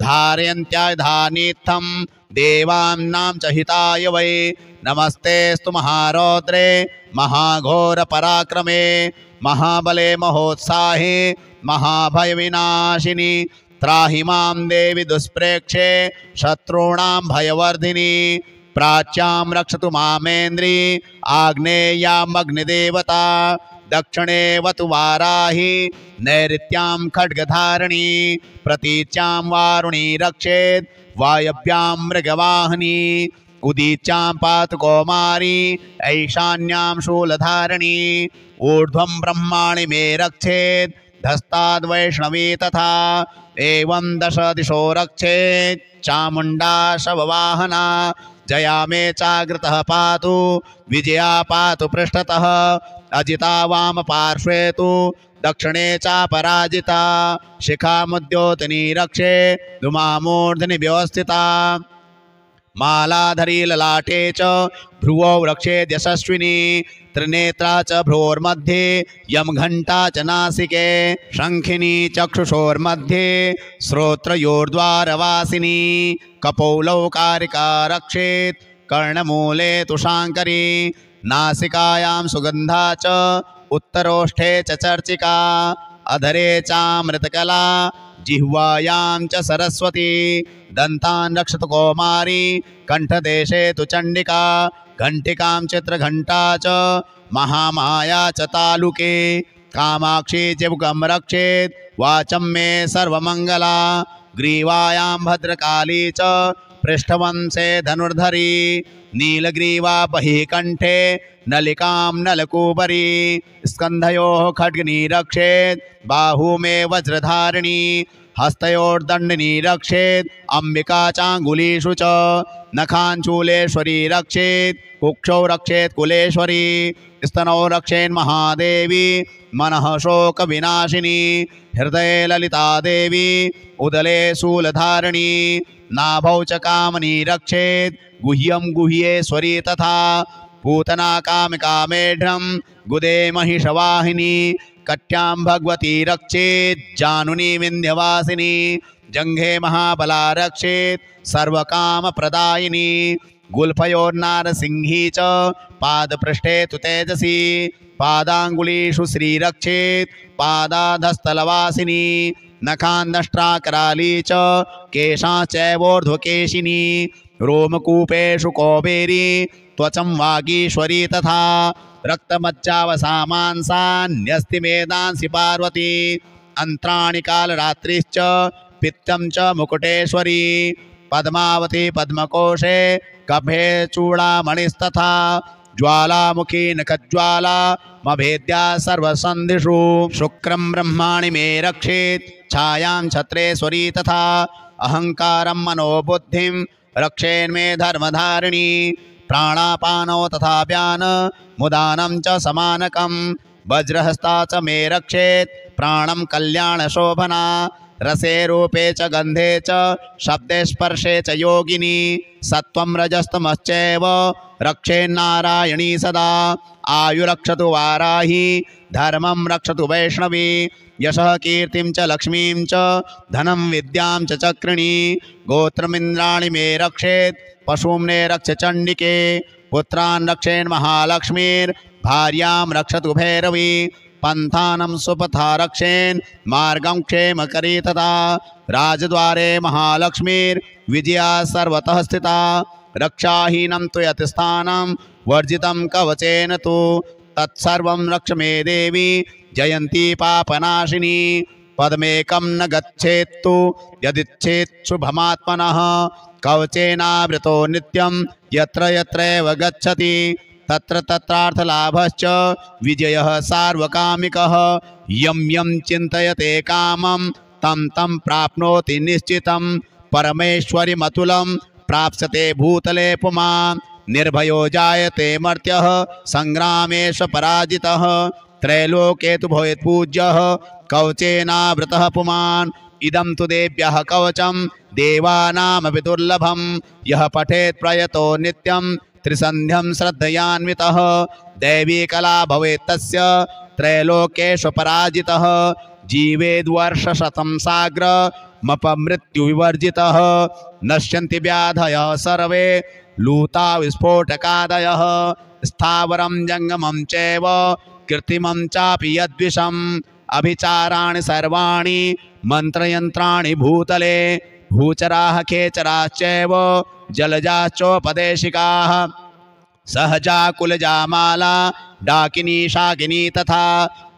Speaker 1: धारयन्त्यायुधानीत्थं देवानां च हिताय वै। नमस्तेस्तु महारौद्रे महाघोरपराक्रमे। महाबले महोत्साहे महाभयविनाशिनी। त्राहि मां देवि दुष्प्रेक्षे शत्रूणां भयवर्धिनी। प्राच्यां रक्षतु मामेन्द्री आग्नेयामग्निदेवता। दक्षिणे वतु वाराही नैऋत्यां खड्गधारिणी। प्रतीच्यां वारुणी रक्षेत् वायव्यां मृगवाहिनी। उदीच्यां पातु कौमारी ऐशान्यां शूलधारिणी। ऊर्ध्वं ब्रह्माणि मे रक्षेत् धस्ताद् वैष्णवी तथा। एवं दश दिशो रक्षेत् चामुण्डा शववाहना। जया मे चाग्रतः पातु विजया पातु पृष्ठतः। अजिता वाम पार्श्वे तु दक्षिणे चापराजिता। शिखामुद्योतनी रक्षे धूमामूर्ध्नि व्यवस्थिता। मालाधरी ललाटे च भ्रुवौ रक्षेद् यशस्विनी। त्रिनेत्रा च भ्रोर्मध्ये यमघण्टा च नासिके। शङ्खिनी चक्षुषोर्मध्ये श्रोत्रयोर्द्वारवासिनी। कपौलौ कारिका रक्षेत् कर्णमूले तु शाङ्करी। नासिकायां सुगन्धा च उत्तरोष्ठे च चर्चिका। अधरे चामृतकला जिह्वायां च सरस्वती। दन्तान् रक्षतु कौमारी कण्ठदेशे तु चण्डिका। घण्टिकां चित्रघण्टा च महामाया च तालुके। कामाक्षी चिबुकं रक्षेत् वाचं मे सर्वमङ्गला। ग्रीवायां भद्रकाली च पृष्ठवंशे धनुर्धरी। नीलग्रीवा बहिः कण्ठे नलिकां नलकूबरी। स्कन्धयोः खड्गनी रक्षेत् बाहू मे वज्रधारिणी। हस्तयोर्दण्डिनी रक्षेत् अम्बिका चाङ्गुलीषु च। नखाञ्चूलेश्वरी रक्षेत् कुक्षौ रक्षेत् कुलेश्वरी। स्तनौ रक्षेन्महादेवी मनः शोकविनाशिनी। हृदये ललिता देवी उदले शूलधारिणी। नाभौ च कामनी रक्षेत् गुह्यं गुह्येश्वरी तथा। पूतना कामिका मेढ्रं गुदे महिषवाहिनी। कट्यां भगवती रक्षेत् जानुनी विन्ध्यवासिनी। जङ्घे महाबला रक्षेत् सर्वकामप्रदायिनी। गुल्फयोर्नारसिंही च पादपृष्ठे तु तेजसी। पादाङ्गुलीषु श्रीरक्षेत् पादाधस्थलवासिनी। नखान्दष्ट्राकराली च केशाश्चैवोर्ध्वकेशिनी। रोमकूपेषु कौबेरी त्वचं वागीश्वरी तथा। रक्तमज्जावसामांसान्यस्ति मेदांसि पार्वती। अन्त्राणि कालरात्रिश्च पित्तं च मुकुटेश्वरी। पद्मावती पद्मकोशे कफे चूड़ामणिस्तथा। ज्वालामुखी नखज्वाला मभेद्या सर्वसन्धिषु। शुक्रं ब्रह्माणि मे रक्षेत् छायां छत्रेश्वरी तथा। अहङ्कारं मनोबुद्धिं रक्षेन्मे धर्मधारिणी। प्राणापानौ तथा व्यान मुदानं च समानकं। वज्रहस्ता च मे रक्षेत् प्राणं कल्याणशोभना। रसे रूपे च गंधे च शब्दे स्पर्शे च योगिनी सत्वं रजस्तमश्चैव रक्षेन्नारायणी सदा आयुरक्षतु वाराही धर्मं रक्षतु वैष्णवी यशः कीर्तिं च लक्ष्मीं च धनं विद्यां च चक्रिणी गोत्रमिन्द्राणि मे रक्षेत् पशूम्ने रक्ष चण्डिके पुत्रान् रक्षेन् महालक्ष्मीर्भार्यां रक्षतु भैरवी पंथानं सुपथा रक्षेन् मार्गं क्षेमकरी तथा राजद्वारे महालक्ष्मीर्विजया सर्वतः स्थिता रक्षाहीनं तु यत्स्थानं वर्जितं कवचेन तु तत्सर्वं रक्ष मे देवी जयन्ती पापनाशिनी पदमेकं न गच्छेत्तु यदिच्छेत् शुभमात्मनः कवचेनावृतो नित्यं यत्र यत्रैव गच्छति तत्र तत्रार्थलाभश्च विजयः सार्वकामिकः यं यं चिन्तयते कामं तं तं प्राप्नोति निश्चितं परमेश्वरीमतुलं प्राप्स्यते भूतले पुमान् निर्भयो जायते मर्त्यः संग्रामेश पराजितः त्रैलोके तु भवेत् पूज्यः कवचेनावृतः पुमान् इदं तु देव्यः कवचं देवानामपि दुर्लभं यः पठेत् प्रयतो नित्यं त्रिसन्ध्यं श्रद्धयान्वितः दैवी कला भवेत् तस्य त्रैलोकेषु पराजितः जीवेद्वर्षशतं साग्रमपमृत्युविवर्जितः नश्यन्ति व्याधयः सर्वे लूता विस्फोटकादयः स्थावरं जङ्गमं चैव कृत्रिमं चापि यद्विषम् अभिचाराणि सर्वाणि मन्त्रयन्त्राणि भूतले भूचराः खेचराश्चैव जलजाश्चोपदेशिकाः सहजा कुलजा माला डाकिनी शाकिनी तथा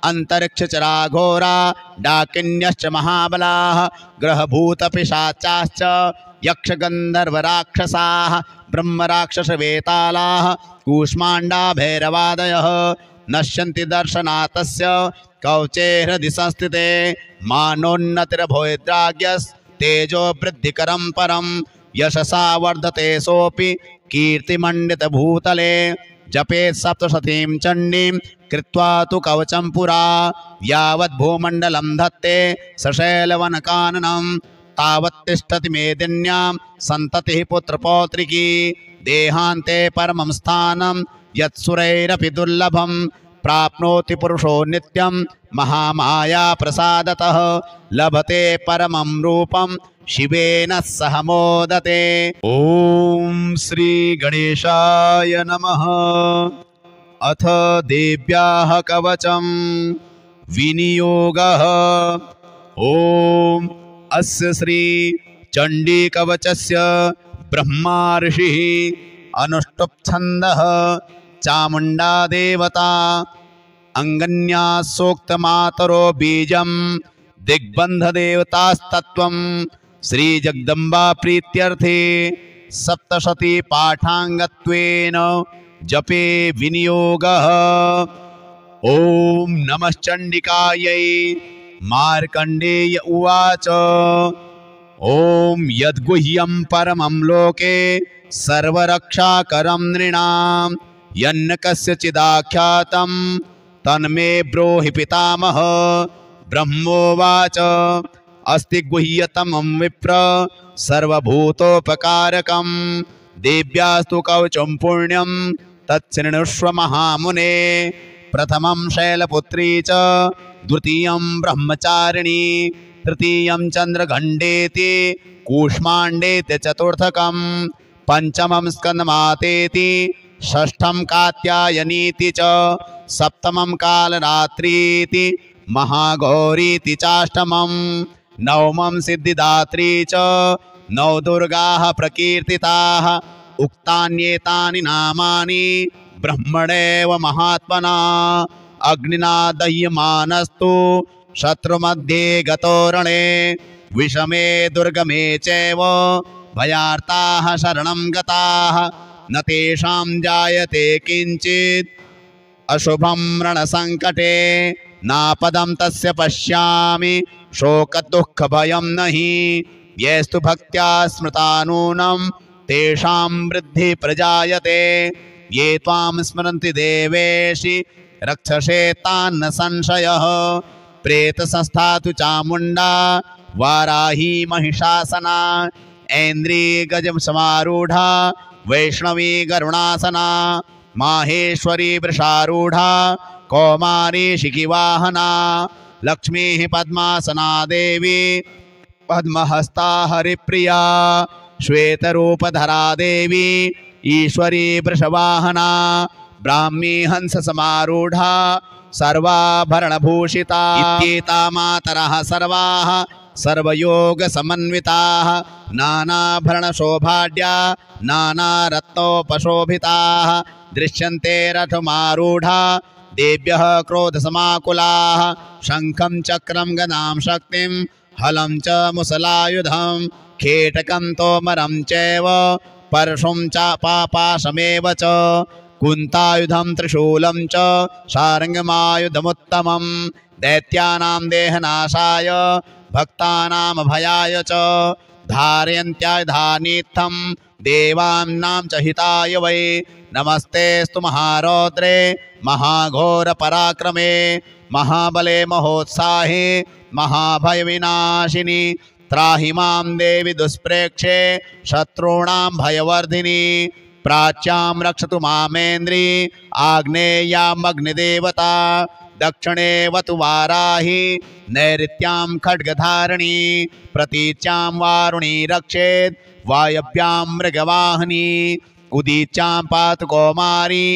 Speaker 1: अंतरिक्षचरा घोरा डाकिन्यश्च महाबलाः ग्रहभूतपिशाचाश्च यक्षगन्धर्वराक्षसाः ब्रह्मराक्षसवेतालाः कूष्माण्डा भैरवादयः नश्यन्ति दर्शनातस्य कवचे हृदि संस्थिते मानोन्नतिर्भवेद्राज्ञस्तेजो वृद्धिकरं परं यशसा वर्धते सोऽपि कीर्तिमण्डितभूतले जपेत् सप्तशतीं चण्डीं कृत्वा तु कवचं पुरा यावद्भूमण्डलं धत्ते सशैलवनकाननं तावत् तिष्ठति मेदिन्यां सन्ततिः पुत्रपौत्रिकी देहान्ते परमं स्थानं यत्सुरैरपि दुर्लभं प्राप्नोति पुरुषो नित्यं महामाया प्रसादतः लभते परमं रूपं शिवेन सह मोदते। ओम श्री गणेशाय नमः। अथ देव्याः कवचं विनियोगः। ओम अस्य श्री चण्डी कवचस्य ब्रह्मा ऋषिः अनुष्टुप् छन्दः चामुण्डा देवता अंगन्या सोक्तमातरो बीजं दिग्बन्ध देवतास्तत्वं श्री जगदम्बा प्रीत्यर्थे सप्तशती पाठांगत्वेन जपे विनियोगः। ओम नमः चण्डिकायै। मार्कण्डेय उवाच ओम यद्गुह्यं परमं लोके सर्वरक्षाकरं नृणां यन्न कस्यचिदाख्यातं तन्मे ब्रूहि पितामह। ब्रह्मोवाच अस्ति गुह्यतमं विप्र सर्वभूतोपकारकं देव्यास्तु कवचं पुण्यं तच्छृणुष्व महामुने। प्रथमं शैलपुत्री च द्वितीयं ब्रह्मचारिणी तृतीयं चन्द्रघण्टेति कूष्माण्डेति चतुर्थकं पंचमं स्कन्दमातेति षष्ठं कात्यायनीति च सप्तमं कालरात्रीति महागौरीति चाष्टमं नवमं सिद्धिदात्री च नौ दुर्गाः प्रकीर्तिताः। उक्तान्येतानि नामानि ब्रह्मणेव महात्मना अग्निना दह्यमानस्तु शत्रुमध्ये गतो रणे विषमे दुर्गमे चैव भयार्ताः शरणं गताः न तेषां जायते किंचित् अशुभं रणसंकटे नापदं तस्य पश्यामि शोकदुःखभयं नहि येस्तु भक्त्या स्मृता नूनं तेषां वृद्धि प्रजायते ये त्वां स्मरन्ति देवेशि रक्षसे तान्न संशयः। प्रेतसंस्था तु चामुण्डा वाराही महिषासना ऐन्द्री गजम समारूढ़ा वैष्णवी गरुणासना माहेश्वरी वृषारूढ़ा कौमारी शिखिवाहना लक्ष्मी पद्मासना देवी पद्महस्ता हरिप्रिया श्वेतरूपधरा देवी ईश्वरी वृषवाहना ब्राह्मी हंस समारूढ़ा सर्वाभरणभूषिता इत्येता मातरः सर्वाः सर्वयोग समन्विताः नानाभरणशोभाढ्या नानारत्नोपशोभिताः दृश्यन्ते रथमारूढा देव्यः क्रोधसमाकुलाः शङ्खं चक्रं गदां शक्तिं हलं च मुसलायुधं खेटकं तोमरं चैव परशुं च पापाशमेव च कुन्तायुधं त्रिशूलं च शार्ङ्गमायुधमुत्तमं दैत्यानां देहनाशाय भक्तानां भयाय च धारयन्त्याधानीत्थं देवानां च हिताय वै नमस्तेस्तु महारौद्रे महाघोरपराक्रमे महाबले महोत्साहे महाभयविनाशिनी त्राहि मां देवि दुष्प्रेक्षे शत्रूणां भयवर्धिनी प्राच्यां रक्षतु मामेन्द्री आग्नेयामग्निदेवता दक्षिणे वतु वाराही नैऋत्यां खड्गधारिणी प्रतीच्यां वारुणी रक्षेत् वायव्यां मृगवाहिनी उदीच्यां पातु कौमारी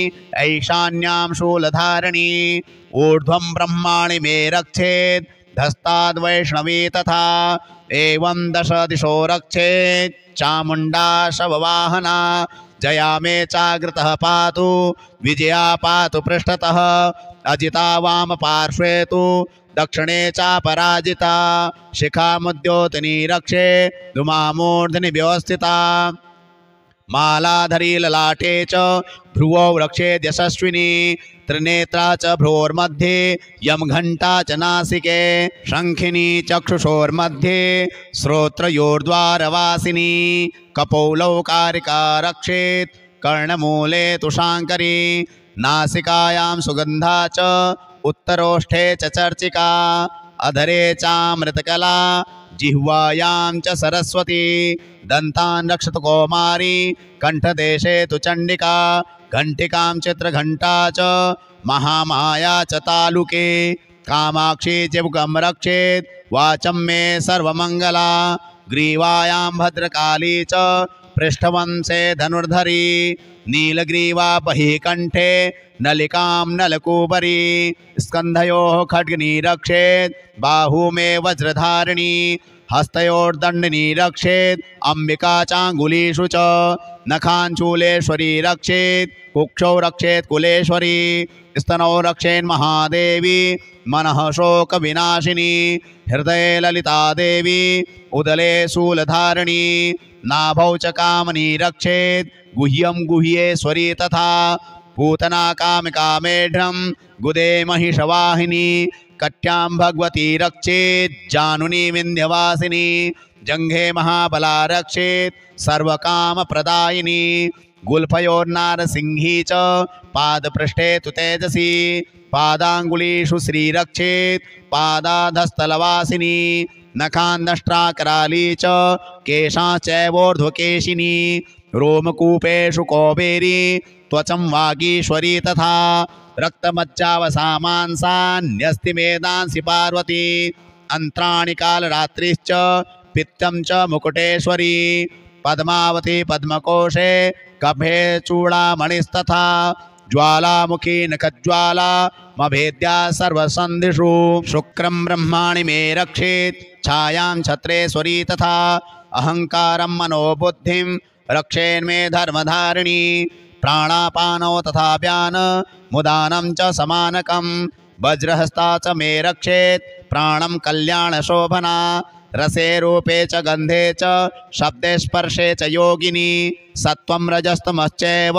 Speaker 1: ऐशान्यां शूलधारिणी ऊर्ध्वं ब्रह्माणि मे रक्षेत् धस्ताद्वैष्णवी तथा एवं दश दिशो रक्षेत् चामुण्डा शववाहना जया मे चाग्रतः पातु विजया पातु पृष्ठतः अजिता वाम पार्श्वे तु दक्षिणे चापराजिता शिखामुद्योतनी रक्षे धुमामूर्धनि व्यवस्थिता मालाधरी ललाटे च भ्रुवौ रक्षेद् यशस्विनी त्रिनेत्रा च भ्रोर्मध्ये यमघण्टा च नासिके शङ्खिनी चक्षुषोर्मध्ये श्रोत्रयोर्द्वारवासिनी कपौलौकारिका रक्षेत् कर्णमूले तु शाङ्करी नासिकायां सुगन्धा च उत्तरोष्ठे च चर्चिका अधरे चामृतकला जिह्वायां च सरस्वती दन्तान् रक्षतु कौमारी कंठदेशे तु चण्डिका घंटिकां चित्रघंटा च महामाया च तालुके कामाक्षी चिबुकं रक्षेत् वाचं मे सर्वमंगला ग्रीवायां भद्रकाली च पृष्ठवंशे धनुर्धरी नीलग्रीवा बहिः कंठे नलिकां नलकूपरी स्कन्धयोः खड्गनी रक्षेत् बाहू मे वज्रधारिणी हस्तयोर्दण्डिनी रक्षेत् अंबिका चाङ्गुलीषु च नखाञ्चूलेश्वरी रक्षेत् कुक्षौ रक्षेत् कुलेश्वरी स्तनौ रक्षेन् महादेवी मनः शोक विनाशिनी हृदये ललिता देवी उदले शूलधारिणी नाभौ च कामनी रक्षेत् गुह्यं गुह्येश्वरी तथा पूतना कामिका मेढ्रं गुदे महिषवाहिनी कट्यां भगवती रक्षेत् जानुनी विन्ध्यवासिनी जंघे महाबला रक्षेत् सर्वकामप्रदायिनी गुल्फयोर्नारसिंही च पादपृष्ठे तु तेजसी पादाङ्गुलीषु श्रीरक्षेत् पादाधस्थलवासिनी नखान्दष्ट्राकराली च केशाश्चैवोर्ध्वकेशिनी रोमकूपेषु कौबेरी त्वचं वागीश्वरी तथा रक्तमज्जावसामांसान्यस्तिमेदांसि पार्वती अंत्राणि कालरात्रिश्च पित्तं च मुकुटेश्वरी पद्मावती पद्मकोशे कभे चूड़ामणिस्तथा ज्वालामुखी नखज्वाला मभेद्या सर्वसन्धिषु शुक्रं ब्रह्माणि मे रक्षेत् छायां छत्रेश्वरी तथा अहंकारं मनोबुद्धिं रक्षेन्मे धर्मधारिणी प्राणापानौ तथा व्यान मुदानं च समानकं वज्रहस्ता च मे रक्षेत् प्राणं कल्याणशोभना रसे रूपे च गंधे च शब्दे स्पर्शे च योगिनी सत्वं रजस्तमश्चैव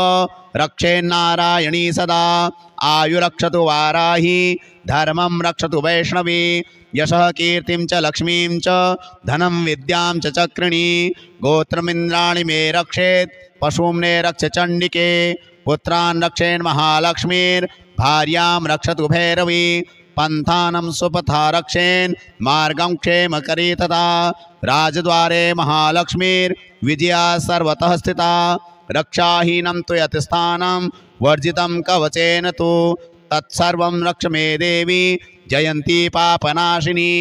Speaker 1: रक्षेन्नारायणी सदा आयुरक्षतु वाराही धर्मं रक्षतु वैष्णवी यशः कीर्तिं च लक्ष्मीं च धनं विद्यां च चक्रिणी गोत्रमिन्द्राणि मे रक्षेत् पशूम्ने रक्ष चण्डिके पुत्रान् रक्षेन् महालक्ष्मीर्भार्यां रक्षतु भैरवी पन्थानं सुपथा रक्षेन् मार्गं क्षेमकरी तथा राजद्वारे महालक्ष्मीर्विजया सर्वतः स्थिता रक्षाहीनं तु यत्स्थानं वर्जितं कवचेन तु तत्सर्वं रक्ष मे देवी जयन्ती पापनाशिनी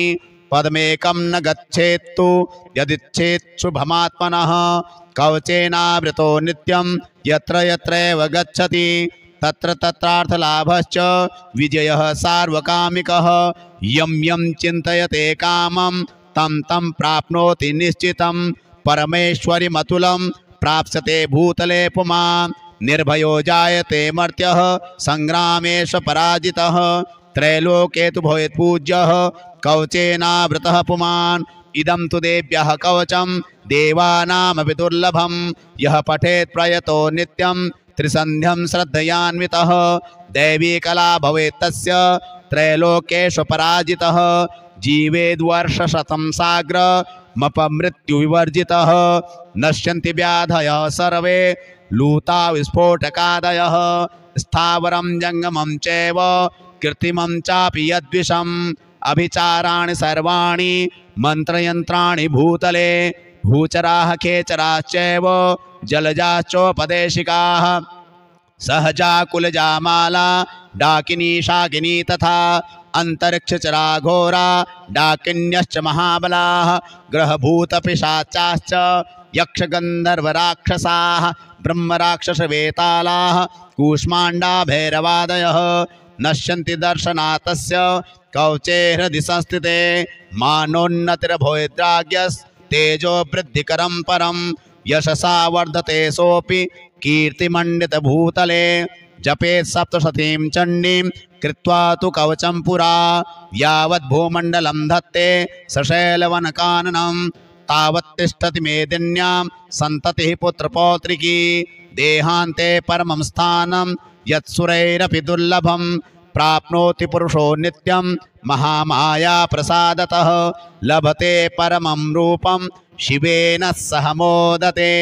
Speaker 1: पदमेकं न गच्छेत्तु यदिच्छेत् शुभमात्मनः कवचेनावृतो नित्यं यत्र यत्रैव गच्छति तत्र तत्रार्थलाभश्च विजयः सार्वकामिकः यं यं चिन्तयते कामं तं तं प्राप्नोति निश्चितं परमेश्वरीमतुलं प्राप्स्यते भूतले पुमान् निर्भयो जायते मर्त्यः संग्रामेषु पराजितः त्रैलोके तु भवेत् पूज्यः कवचेनावृतः पुमान् इदं तु देव्यः कवचं देवानामपि दुर्लभं यः पठेत् प्रयतो नित्यं त्रिसन्ध्यं श्रद्धयान्वितः दैवी कला भवेत् तस्य त्रैलोकेषु पराजितः जीवेद्वर्षशतं साग्रमपमृत्युविवर्जितः नश्यन्ति व्याधयः सर्वे लूता विस्फोटकादयः स्थावरं जङ्गमं चैव कृत्रिमं चापि यद्विषम् अभिचाराणि सर्वाणि मन्त्रयन्त्राणि भूतले भूचराः खेचराश्चैव जलजाश्चोपदेशिकाः सहजा कुलजा माला डाकिनी शाकिनी तथा अंतरिक्षचरा घोरा डाकिन्यश्च महाबलाः ग्रहभूतपिशाचाश्च यक्षगन्धर्वराक्षसाः ब्रह्मराक्षसवेतालाः कूष्माण्डा भैरवादयः नश्यन्ति दर्शनात् तस्य कवचे हृदि संस्थिते मानोन्नतिर्भवेद्राज्ञस्तेजो वृद्धिकरं परं यशसा वर्धते सोऽपि कीर्तिमण्डितभूतले जपेत् सप्तशतीं चण्डीं कृत्वा तु कवचं पुरा यावद्भूमण्डलं धत्ते सशैलवनकाननं तावत् तिष्ठति मेदिन्यां सन्ततिः पुत्रपौत्रिकी देहान्ते परमं स्थानं यत्सुरैरपि दुर्लभं प्राप्नोति पुरुषो नित्यं महामाया प्रसादतः लभते परमं रूपं शिवेन सह मोदते।